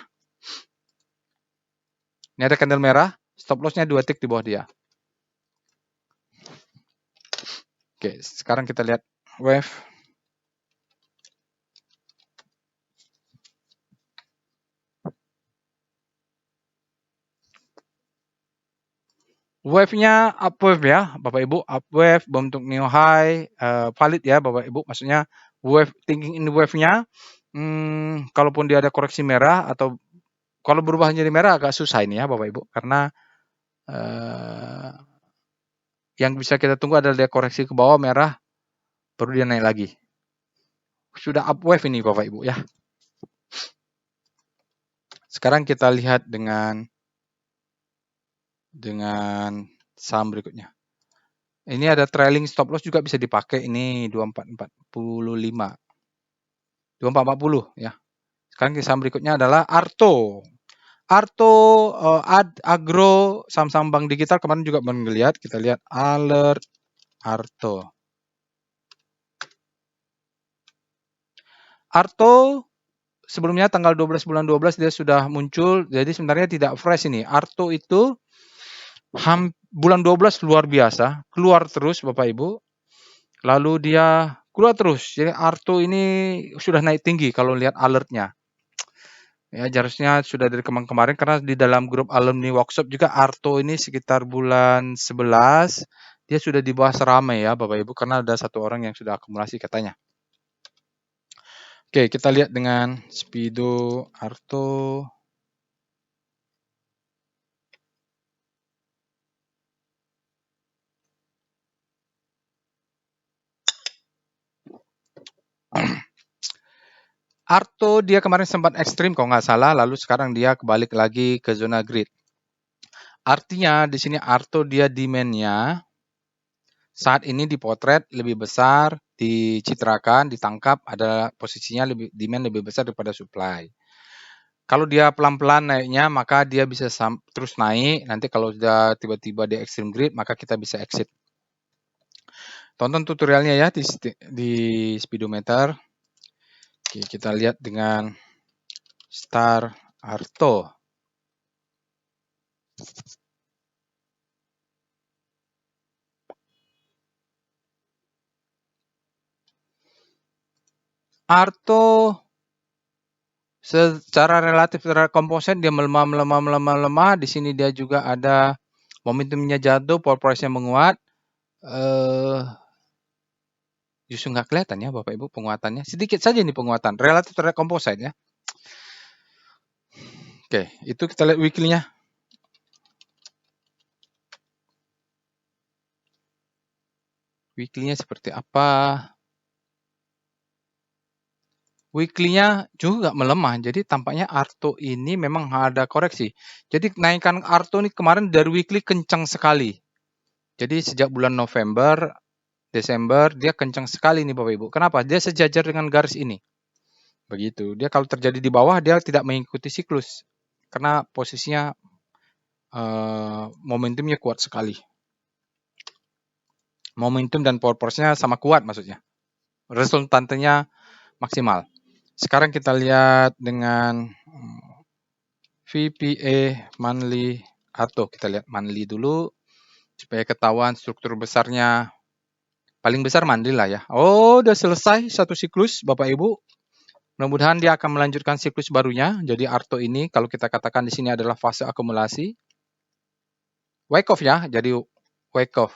Speaker 1: Ini ada candle merah, stop loss-nya 2 tick di bawah dia. Oke, sekarang kita lihat wave. Wave-nya upwave ya, Bapak Ibu, upwave bentuk new high, valid ya, Bapak Ibu. Maksudnya wave thinking in wave-nya, kalaupun dia ada koreksi merah atau kalau berubah jadi merah agak susah ini ya, Bapak Ibu, karena yang bisa kita tunggu adalah dia koreksi ke bawah merah, baru dia naik lagi. Sudah upwave ini Bapak Ibu ya. Sekarang kita lihat dengan saham berikutnya. Ini ada trailing stop loss juga bisa dipakai, ini 2445. 2440 ya. Sekarang saham berikutnya adalah Arto. Arto, Agro, saham-saham bank digital kemarin juga menggeliat. Kita lihat alert Arto. Arto sebelumnya tanggal 12 bulan 12 dia sudah muncul, jadi sebenarnya tidak fresh ini. Arto itu bulan 12 luar biasa, keluar terus Bapak Ibu. Lalu dia keluar terus. Jadi Arto ini sudah naik tinggi kalau lihat alertnya. Ya, harusnya sudah dari kemarin karena di dalam grup alumni workshop juga Arto ini sekitar bulan 11 dia sudah dibahas ramai ya Bapak Ibu karena ada satu orang yang sudah akumulasi katanya. Oke, kita lihat dengan Speedo Arto. Arto dia kemarin sempat ekstrim kalau nggak salah, lalu sekarang dia kebalik lagi ke zona grid. Artinya di sini Arto dia demand-nya saat ini dipotret lebih besar, dicitrakan, ditangkap, ada posisinya demand lebih besar daripada supply. Kalau dia pelan-pelan naiknya, maka dia bisa terus naik. Nanti kalau sudah tiba-tiba dia extreme grid, maka kita bisa exit. Tonton tutorialnya ya di speedometer. Oke, kita lihat dengan Star Arto. Arto secara relatif terhadap komposit dia melemah. Di sini dia juga ada momentumnya jatuh, power price-nya menguat. Justru nggak kelihatan ya Bapak Ibu penguatannya. Sedikit saja ini penguatan relatif terhadap komposit ya. Oke, itu kita lihat weekly-nya. Weekly-nya seperti apa? Weekly-nya juga melemah. Jadi tampaknya Arto ini memang ada koreksi. Jadi naikkan Arto ini kemarin dari weekly kencang sekali. Jadi sejak bulan November, Desember dia kencang sekali nih Bapak Ibu. Kenapa? Dia sejajar dengan garis ini. Begitu. Dia kalau terjadi di bawah dia tidak mengikuti siklus. Karena posisinya momentumnya kuat sekali. Momentum dan power force-nya sama kuat maksudnya. Resultantenya maksimal. Sekarang kita lihat dengan VPA monthly atau kita lihat monthly dulu supaya ketahuan struktur besarnya. Paling besar monthly lah ya. Oh, udah selesai satu siklus Bapak Ibu. Mudah-mudahan dia akan melanjutkan siklus barunya. Jadi Arto ini kalau kita katakan di sini adalah fase akumulasi. Wake off ya, jadi wake off.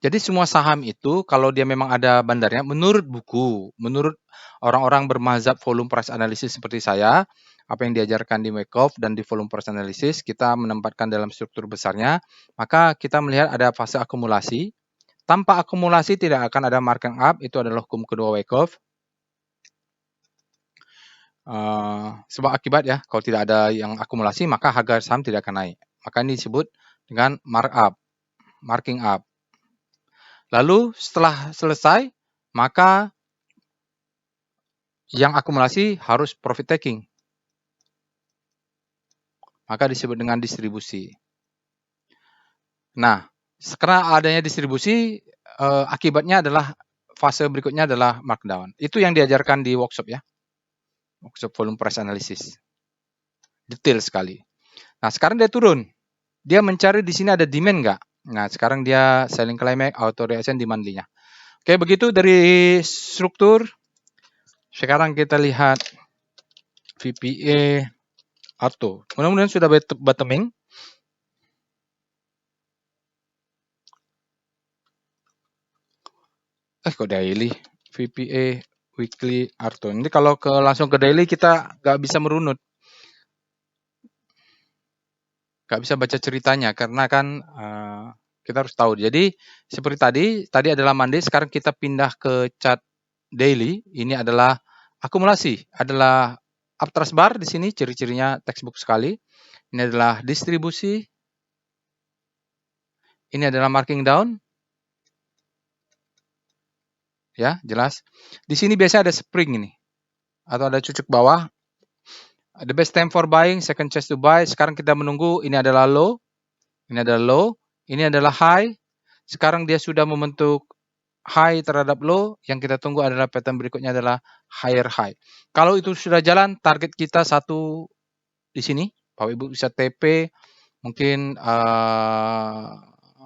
Speaker 1: Jadi semua saham itu kalau dia memang ada bandarnya, menurut buku, menurut orang-orang bermazhab volume price analysis seperti saya, apa yang diajarkan di wake off dan di volume price analysis, kita menempatkan dalam struktur besarnya, maka kita melihat ada fase akumulasi. Tanpa akumulasi tidak akan ada marking up, itu adalah hukum kedua wake off. Sebab akibat ya, kalau tidak ada yang akumulasi, maka harga saham tidak akan naik. Maka ini disebut dengan marking up. Lalu setelah selesai, maka yang akumulasi harus profit taking. Maka disebut dengan distribusi. Nah, sekarang adanya distribusi, akibatnya adalah fase berikutnya adalah markdown. Itu yang diajarkan di workshop ya. Workshop volume price analysis. Detail sekali. Nah, sekarang dia turun. Dia mencari di sini ada demand nggak? Nah, sekarang dia selling climax, auto reaction, demand-nya. Oke, begitu dari struktur. Sekarang kita lihat VPA Auto. Mudah-mudahan sudah bottoming. Kok daily? VPA weekly Arto. Ini kalau langsung ke daily kita nggak bisa merunut. Nggak bisa baca ceritanya karena kan kita harus tahu. Jadi seperti tadi adalah Monday, sekarang kita pindah ke chart daily. Ini adalah akumulasi, adalah uptrust bar di sini, ciri-cirinya textbook sekali. Ini adalah distribusi. Ini adalah marking down. Ya, jelas. Di sini biasanya ada spring ini atau ada cucuk bawah. The best time for buying, second chance to buy. Sekarang kita menunggu, ini adalah low. Ini adalah low, ini adalah high. Sekarang dia sudah membentuk high terhadap low, yang kita tunggu adalah pattern berikutnya adalah higher high. Kalau itu sudah jalan, target kita satu di sini, Bapak Ibu bisa TP mungkin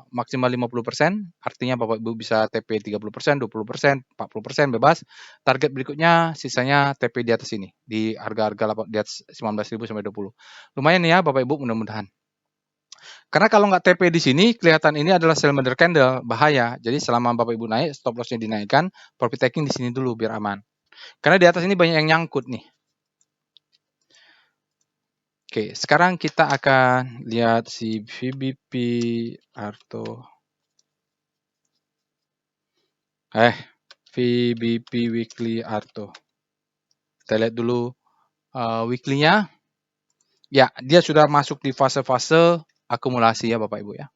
Speaker 1: maksimal 50%, artinya Bapak Ibu bisa TP 30%, 20%, 40% bebas. Target berikutnya sisanya TP di atas ini, di harga-harga di atas 19.000 sampai 20. Lumayan ya Bapak Ibu, mudah-mudahan. Karena kalau nggak TP di sini, kelihatan ini adalah cylinder candle, bahaya. Jadi selama Bapak Ibu naik, stop loss-nya dinaikkan, profit taking di sini dulu biar aman. Karena di atas ini banyak yang nyangkut nih. Oke, sekarang kita akan lihat si VBP Arto. VBP Weekly Arto. Kita lihat dulu weekly-nya. Ya, dia sudah masuk di fase-fase akumulasi ya Bapak Ibu ya.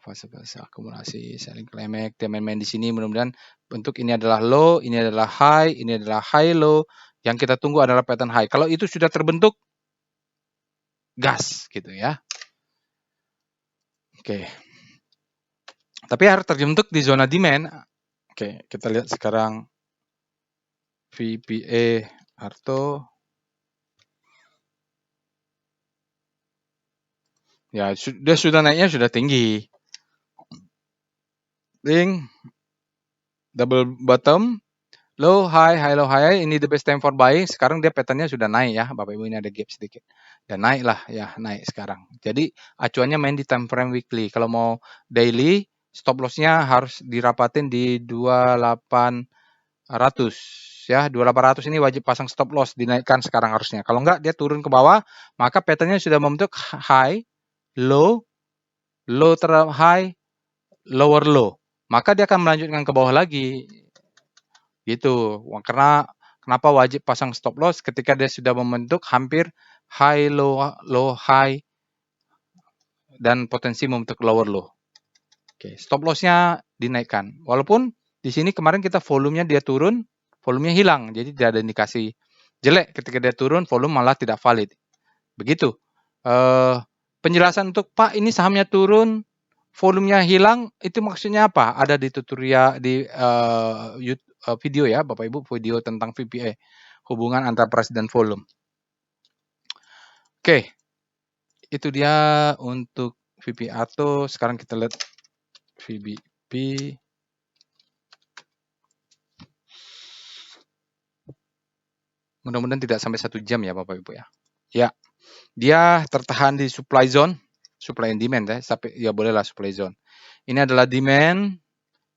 Speaker 1: Fase-fase akumulasi, selling climax, dia main-main di sini. Mudah-mudahan bentuk ini adalah low, ini adalah high, ini adalah high low. Yang kita tunggu adalah pattern high. Kalau itu sudah terbentuk, gas gitu ya. Oke. Tapi harus terbentuk di zona demand. Oke, kita lihat sekarang VPA Arto. Ya, dia sudah naiknya sudah tinggi. Link, double bottom, low, high, high, low, high. Ini the best time for buying. Sekarang dia patternnya sudah naik ya, Bapak Ibu, ini ada gap sedikit. Dan naik lah ya, naik sekarang. Jadi acuannya main di time frame weekly. Kalau mau daily, stop loss-nya harus dirapatin di 2800 ya. 2800 ini wajib pasang stop loss, dinaikkan sekarang harusnya. Kalau enggak dia turun ke bawah, maka patternnya sudah membentuk high, low, low terhadap high, lower low. Maka dia akan melanjutkan ke bawah lagi. Gitu. Karena kenapa wajib pasang stop loss ketika dia sudah membentuk hampir high low low high dan potensi membentuk lower low. Oke, stop loss-nya dinaikkan. Walaupun di sini kemarin kita volumenya dia turun, volumenya hilang. Jadi tidak ada indikasi jelek ketika dia turun, volume malah tidak valid. Begitu. Penjelasan untuk Pak ini sahamnya turun, volumenya hilang, itu maksudnya apa? Ada di tutorial di video ya, Bapak Ibu, video tentang VPA, hubungan antara price dan volume. Oke, itu dia untuk VPA Arto. Sekarang kita lihat VBP. Mudah-mudahan tidak sampai 1 jam ya Bapak Ibu ya. Ya, dia tertahan di supply zone, supply and demand ya, sampai ya bolehlah supply zone. Ini adalah demand,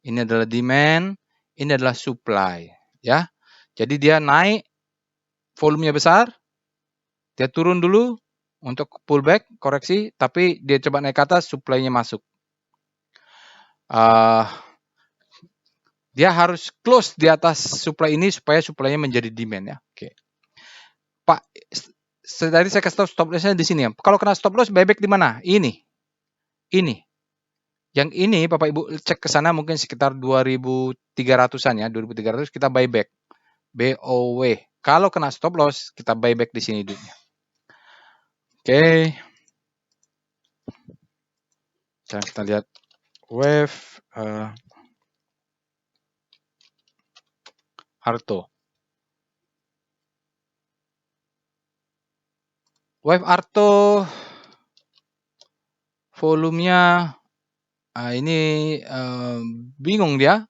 Speaker 1: ini adalah demand, ini adalah supply ya. Jadi dia naik, volumenya besar, dia turun dulu untuk pullback, koreksi, tapi dia coba naik ke atas, supply-nya masuk. Dia harus close di atas supply ini supaya supply-nya menjadi demand ya. Oke. Pak, tadi saya kasih tahu stop loss-nya di sini ya. Kalau kena stop loss, buyback di mana? Ini. Ini. Yang ini Bapak Ibu cek ke sana mungkin sekitar 2.300-an ya, 2.300 kita buyback. BOW. Kalau kena stop loss, kita buyback di sini duitnya. Oke. Sekarang kita lihat wave Arto. Wave Arto volumenya ini bingung dia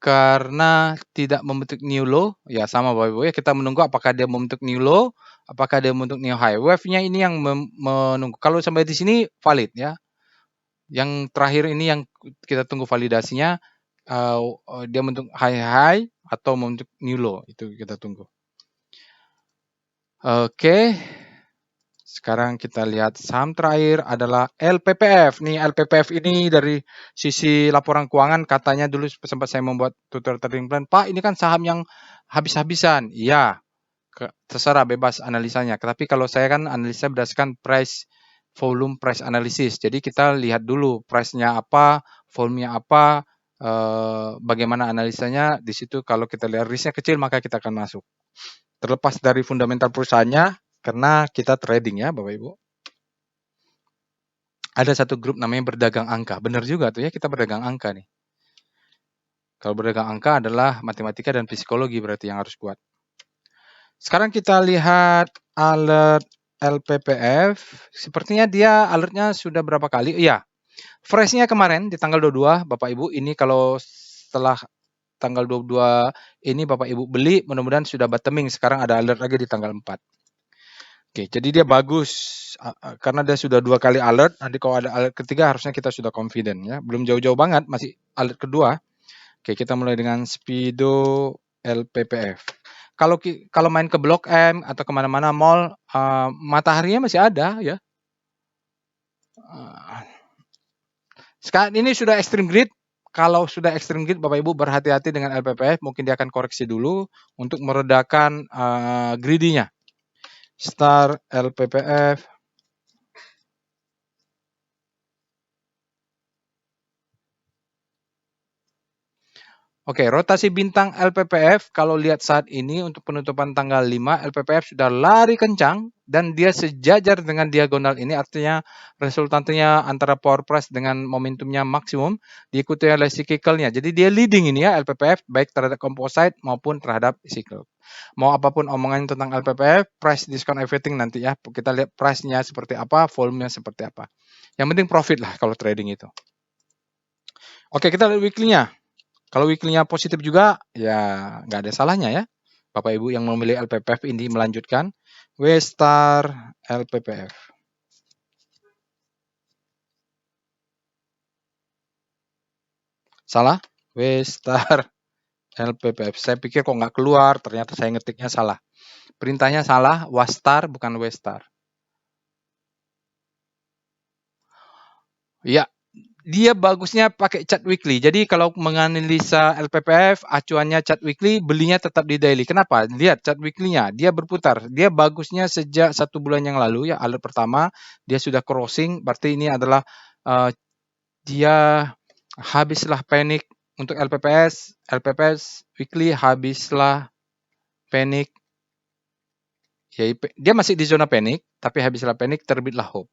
Speaker 1: karena tidak membentuk new low. Ya sama Bapak Ibu ya, kita menunggu apakah dia membentuk new low, apakah dia membentuk new high. Wave-nya ini yang menunggu. Kalau sampai di sini valid ya. Yang terakhir ini yang kita tunggu validasinya. dia membentuk high atau membentuk new low, itu kita tunggu. Oke. Sekarang kita lihat saham terakhir adalah LPPF. Nih LPPF ini dari sisi laporan keuangan katanya dulu sempat saya membuat tutorial trading plan. Pak, ini kan saham yang habis-habisan. Iya, terserah bebas analisanya. Tapi kalau saya kan analisa berdasarkan price volume price analysis. Jadi kita lihat dulu price-nya apa, volume-nya apa, bagaimana analisanya. Di situ kalau kita lihat risk-nya kecil maka kita akan masuk. Terlepas dari fundamental perusahaannya, karena kita trading ya Bapak Ibu. Ada satu grup namanya berdagang angka. Benar juga tuh ya, kita berdagang angka nih. Kalau berdagang angka adalah matematika dan psikologi berarti yang harus kuat. Sekarang kita lihat alert LPPF. Sepertinya dia alertnya sudah berapa kali? Iya, fresh-nya kemarin di tanggal 22, Bapak Ibu. Ini kalau setelah tanggal 22 ini Bapak Ibu beli, mudah-mudahan sudah bottoming. Sekarang ada alert lagi di tanggal 4. Oke, jadi dia bagus karena dia sudah 2 kali alert. Nanti kalau ada alert ketiga harusnya kita sudah confident ya. Belum jauh-jauh banget, masih alert kedua. Oke, kita mulai dengan Speedo LPPF. Kalau main ke Blok M atau kemana-mana mall, mataharinya masih ada ya. Sekarang ini sudah extreme grid. Kalau sudah extreme grid, Bapak Ibu berhati-hati dengan LPPF. Mungkin dia akan koreksi dulu untuk meredakan greedy-nya. Star LPPF. Oke, rotasi bintang LPPF kalau lihat saat ini untuk penutupan tanggal 5, LPPF sudah lari kencang dan dia sejajar dengan diagonal ini, artinya resultantenya antara power price dengan momentumnya maksimum diikuti oleh cyclical-nya. Jadi dia leading ini ya LPPF baik terhadap composite maupun terhadap cyclical. Mau apapun omongan tentang LPPF, price discount everything nanti ya. Kita lihat price-nya seperti apa, volume-nya seperti apa. Yang penting profit lah kalau trading itu. Oke, kita lihat weekly-nya. Kalau weekly-nya positif juga, ya nggak ada salahnya ya. Bapak Ibu yang memilih LPPF ini melanjutkan. W-Star LPPF. Salah? W-Star LPPF. Saya pikir kok nggak keluar, ternyata saya ngetiknya salah. Perintahnya salah, Wastar bukan W-Star. Ya, dia bagusnya pakai chart weekly. Jadi kalau menganalisa LPPF, acuannya chart weekly, belinya tetap di daily. Kenapa? Lihat chart weekly-nya, dia berputar. Dia bagusnya sejak 1 bulan yang lalu ya, alert pertama, dia sudah crossing, berarti ini adalah dia habislah panik untuk LPPS weekly habislah panik. Ya, dia masih di zona panik, tapi habislah panik, terbitlah hope.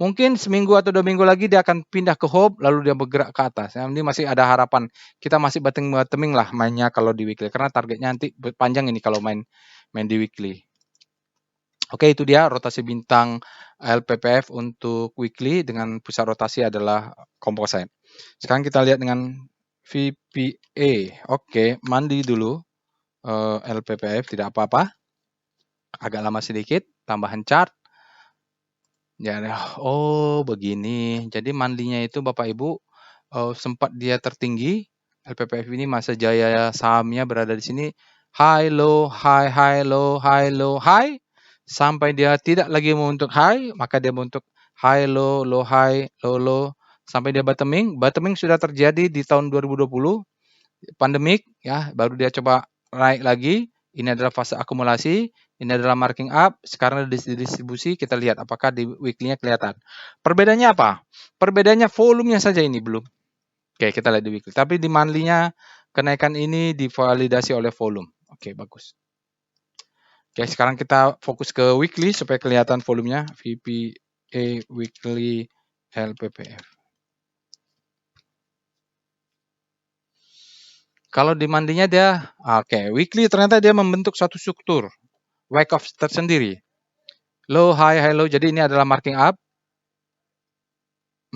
Speaker 1: Mungkin seminggu atau 2 minggu lagi dia akan pindah ke hope, lalu dia bergerak ke atas. Ini masih ada harapan. Kita masih bottoming lah mainnya kalau di weekly. Karena targetnya nanti panjang ini kalau main di weekly. Oke, itu dia rotasi bintang LPPF untuk weekly dengan pusat rotasi adalah composite. Sekarang kita lihat dengan VPA. Oke, mandi dulu LPPF, tidak apa-apa. Agak lama sedikit, tambahan chart. Ya, oh begini. Jadi mandinya itu Bapak Ibu sempat dia tertinggi. LPPF ini masa jaya sahamnya berada di sini high low high high low high low high sampai dia tidak lagi membentuk high, maka dia membentuk high low low high low low sampai dia bottoming. Bottoming sudah terjadi di tahun 2020 pandemik ya, baru dia coba naik lagi. Ini adalah fase akumulasi. Ini adalah marking up. Sekarang di distribusi, kita lihat apakah di weekly-nya kelihatan. Perbedaannya apa? Perbedaannya volumenya saja ini belum. Oke, kita lihat di weekly. Tapi di monthly-nya kenaikan ini divalidasi oleh volume. Oke, bagus. Oke, sekarang kita fokus ke weekly supaya kelihatan volumenya. VPA weekly LPPF. Kalau di monthly-nya dia, oke, weekly ternyata dia membentuk suatu struktur. Wake off tersendiri. Low, high, high, low. Jadi ini adalah marking up.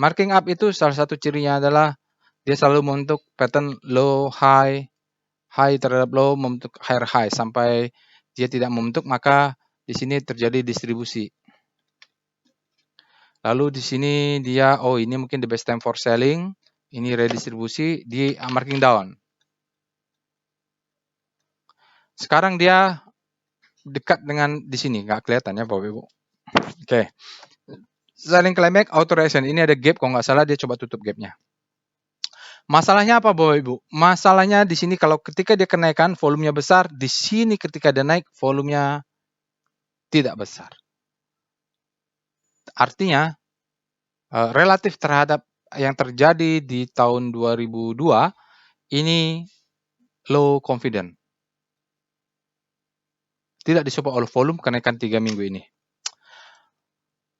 Speaker 1: Marking up itu salah satu cirinya adalah dia selalu membentuk pattern low, high, high terhadap low, membentuk higher high. Sampai dia tidak membentuk, maka di sini terjadi distribusi. Lalu di sini dia, oh ini mungkin the best time for selling. Ini redistribusi di marking down. Sekarang dia dekat dengan di sini, nggak kelihatan ya Bapak Ibu. Oke. Selling climax, auto reaction. Ini ada gap, kalau nggak salah dia coba tutup gapnya. Masalahnya apa Bapak Ibu? Masalahnya di sini kalau ketika dia kenaikan volumenya besar, di sini ketika dia naik volumenya tidak besar. Artinya relatif terhadap yang terjadi di tahun 2002 ini low confident. Tidak disupport oleh volume kenaikan 3 minggu ini.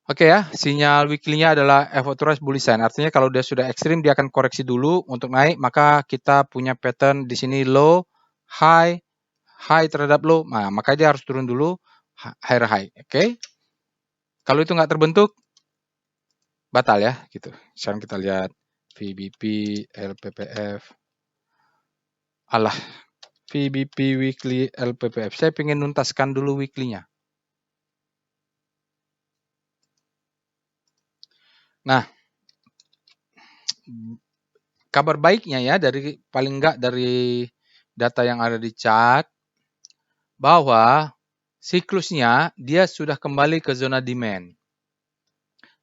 Speaker 1: Oke ya, sinyal weekly-nya adalah authorized bullish sign. Artinya kalau dia sudah ekstrim, dia akan koreksi dulu untuk naik. Maka kita punya pattern di sini low, high, high terhadap low. Nah, maka dia harus turun dulu, higher high. Oke. Kalau itu nggak terbentuk, batal ya. Gitu. Sekarang kita lihat VBP, LPPF. Alah, VBP weekly, LPPF. Saya ingin nuntaskan dulu weekly-nya. Nah, kabar baiknya ya, dari paling enggak dari data yang ada di chart, bahwa siklusnya dia sudah kembali ke zona demand.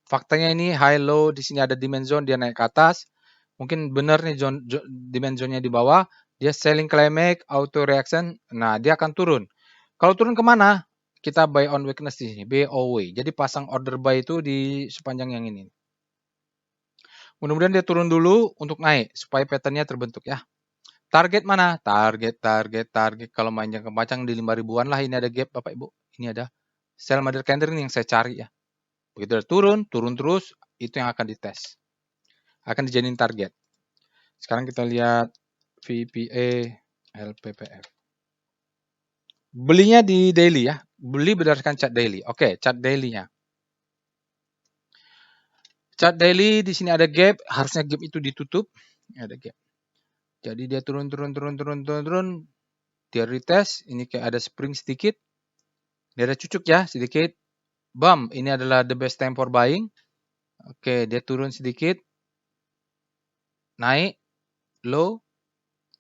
Speaker 1: Faktanya ini high low, di sini ada demand zone, dia naik ke atas. Mungkin benar nih demand zone-nya di bawah, dia selling climax, auto reaction, nah dia akan turun. Kalau turun kemana? Kita buy on weakness di sini, BOW. Jadi pasang order buy itu di sepanjang yang ini. Mudah-mudahan dia turun dulu untuk naik supaya pattern-nya terbentuk ya. Target mana? Target. Kalau main jangka panjang di 5 ribuan lah. Ini ada gap Bapak Ibu. Ini ada sell mother candle ini yang saya cari ya. Begitu dia turun terus, itu yang akan dites. Akan dijadiin target. Sekarang kita lihat VPA, LPPF. Belinya di daily ya. Beli berdasarkan chart daily. Oke, chart daily-nya. Chart daily di sini ada gap, harusnya gap itu ditutup. Ada gap. Jadi dia turun. Dia retest, ini kayak ada spring sedikit. Dia ada cucuk ya sedikit. Bam, ini adalah the best time for buying. Oke, dia turun sedikit. Naik, low.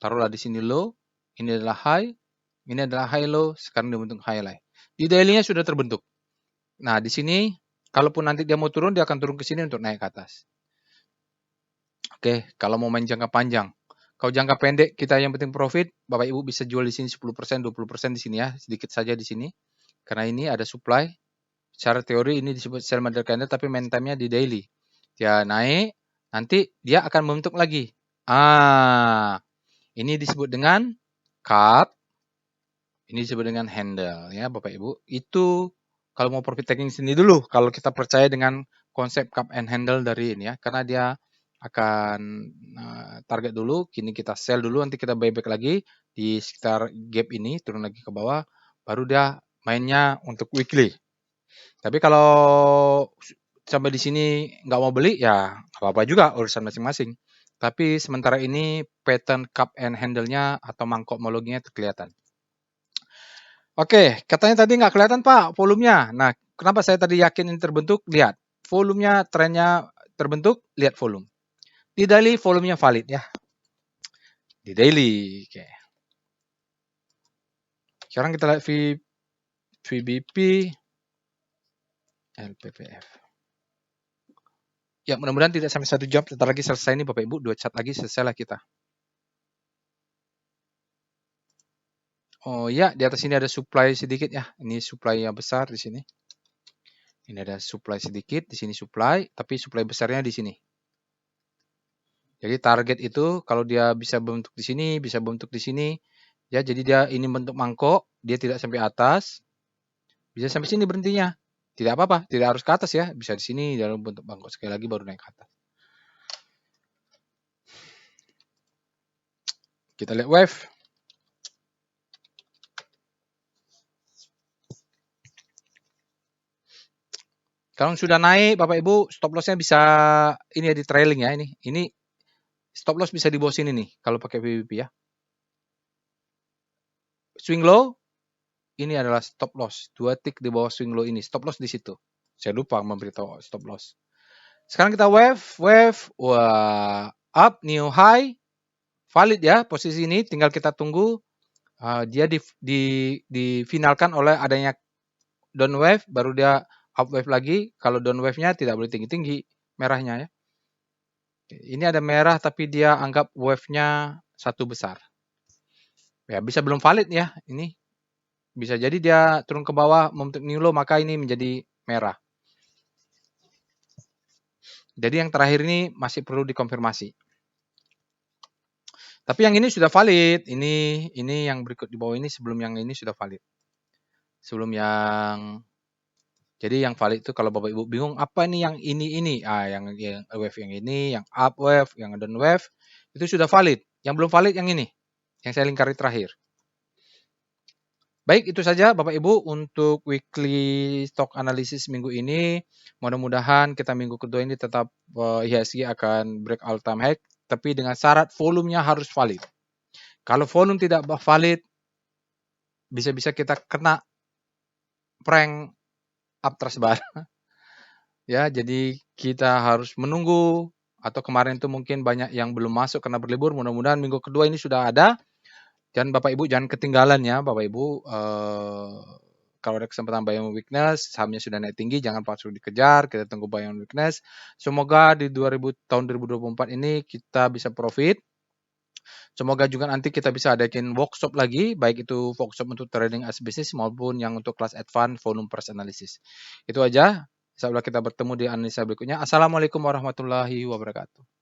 Speaker 1: Taruhlah di sini low. Ini adalah high. Ini adalah high low, sekarang dia bentuk highlight. Di daily-nya sudah terbentuk. Nah, di sini kalaupun nanti dia mau turun, dia akan turun ke sini untuk naik ke atas. Oke, kalau mau main jangka panjang. Kalau jangka pendek kita yang penting profit, Bapak Ibu bisa jual di sini 10%, 20% di sini ya, sedikit saja di sini. Karena ini ada supply. Secara teori ini disebut sell mother candle, tapi main time-nya di daily. Dia naik, nanti dia akan membentuk lagi. Ini disebut dengan cup. Ini disebut dengan handle ya Bapak Ibu. Itu kalau mau profit taking sini dulu, kalau kita percaya dengan konsep cup and handle dari ini ya, karena dia akan target dulu, kini kita sell dulu, nanti kita buyback lagi di sekitar gap ini, turun lagi ke bawah, baru dia mainnya untuk weekly. Tapi kalau sampai di sini nggak mau beli, ya apa-apa juga urusan masing-masing. Tapi sementara ini pattern cup and handle-nya atau mangkok homologinya kelihatan. Oke, katanya tadi nggak kelihatan Pak volumenya. Nah, kenapa saya tadi yakin ini terbentuk? Lihat, volumenya, trennya terbentuk, lihat volume. Di daily volumenya valid ya. Di daily. Oke. Sekarang kita lihat VBP, LPPF. Ya, mudah-mudahan tidak sampai 1 jam. Sebentar lagi selesai nih Bapak Ibu. 2 chat lagi selesai lah kita. Oh ya, di atas ini ada supply sedikit ya. Ini supply yang besar di sini. Ini ada supply sedikit, di sini supply, tapi supply besarnya di sini. Jadi target itu kalau dia bisa bentuk di sini, bisa bentuk di sini. Ya, jadi dia ini bentuk mangkok, dia tidak sampai atas. Bisa sampai sini berhentinya. Tidak apa-apa, tidak harus ke atas ya. Bisa di sini dalam bentuk mangkok sekali lagi baru naik ke atas. Kita lihat wave. Kalau sudah naik, Bapak Ibu, stop loss-nya bisa ini ya di trailing ya ini. Ini stop loss bisa di bawah sini nih kalau pakai VWP ya. Swing low, ini adalah stop loss. 2 tick di bawah swing low ini. Stop loss di situ. Saya lupa memberitahu stop loss. Sekarang kita wave, wah, up, new high, valid ya posisi ini. Tinggal kita tunggu dia difinalkan oleh adanya down wave, baru dia up wave lagi. Kalau down wave-nya tidak boleh tinggi-tinggi merahnya ya. Ini ada merah tapi dia anggap wave-nya satu besar. Ya bisa belum valid ya ini. Bisa jadi dia turun ke bawah membentuk new low, maka ini menjadi merah. Jadi yang terakhir ini masih perlu dikonfirmasi. Tapi yang ini sudah valid. Ini yang berikut di bawah ini sebelum yang ini sudah valid. Sebelum jadi yang valid itu kalau Bapak Ibu bingung apa nih yang ini. Yang wave yang ini, yang up wave, yang down wave itu sudah valid. Yang belum valid yang ini. Yang saya lingkari terakhir. Baik, itu saja Bapak Ibu untuk weekly stock analysis minggu ini. Mudah-mudahan kita minggu kedua ini tetap IHSG akan break all time high, tapi dengan syarat volumenya harus valid. Kalau volume tidak valid, bisa-bisa kita kena prank up tersebar. Ya, jadi kita harus menunggu, atau kemarin itu mungkin banyak yang belum masuk karena berlibur. Mudah-mudahan minggu kedua ini sudah ada. Dan Bapak Ibu jangan ketinggalan ya Bapak Ibu, kalau ada kesempatan buy on weakness, sahamnya sudah naik tinggi, jangan langsung dikejar, kita tunggu buy on weakness. Semoga di tahun 2024 ini kita bisa profit. Semoga juga nanti kita bisa adain workshop lagi, baik itu workshop untuk trading as business maupun yang untuk kelas advance volume price analysis. Itu aja. Insyaallah kita bertemu di analisa berikutnya. Assalamualaikum warahmatullahi wabarakatuh.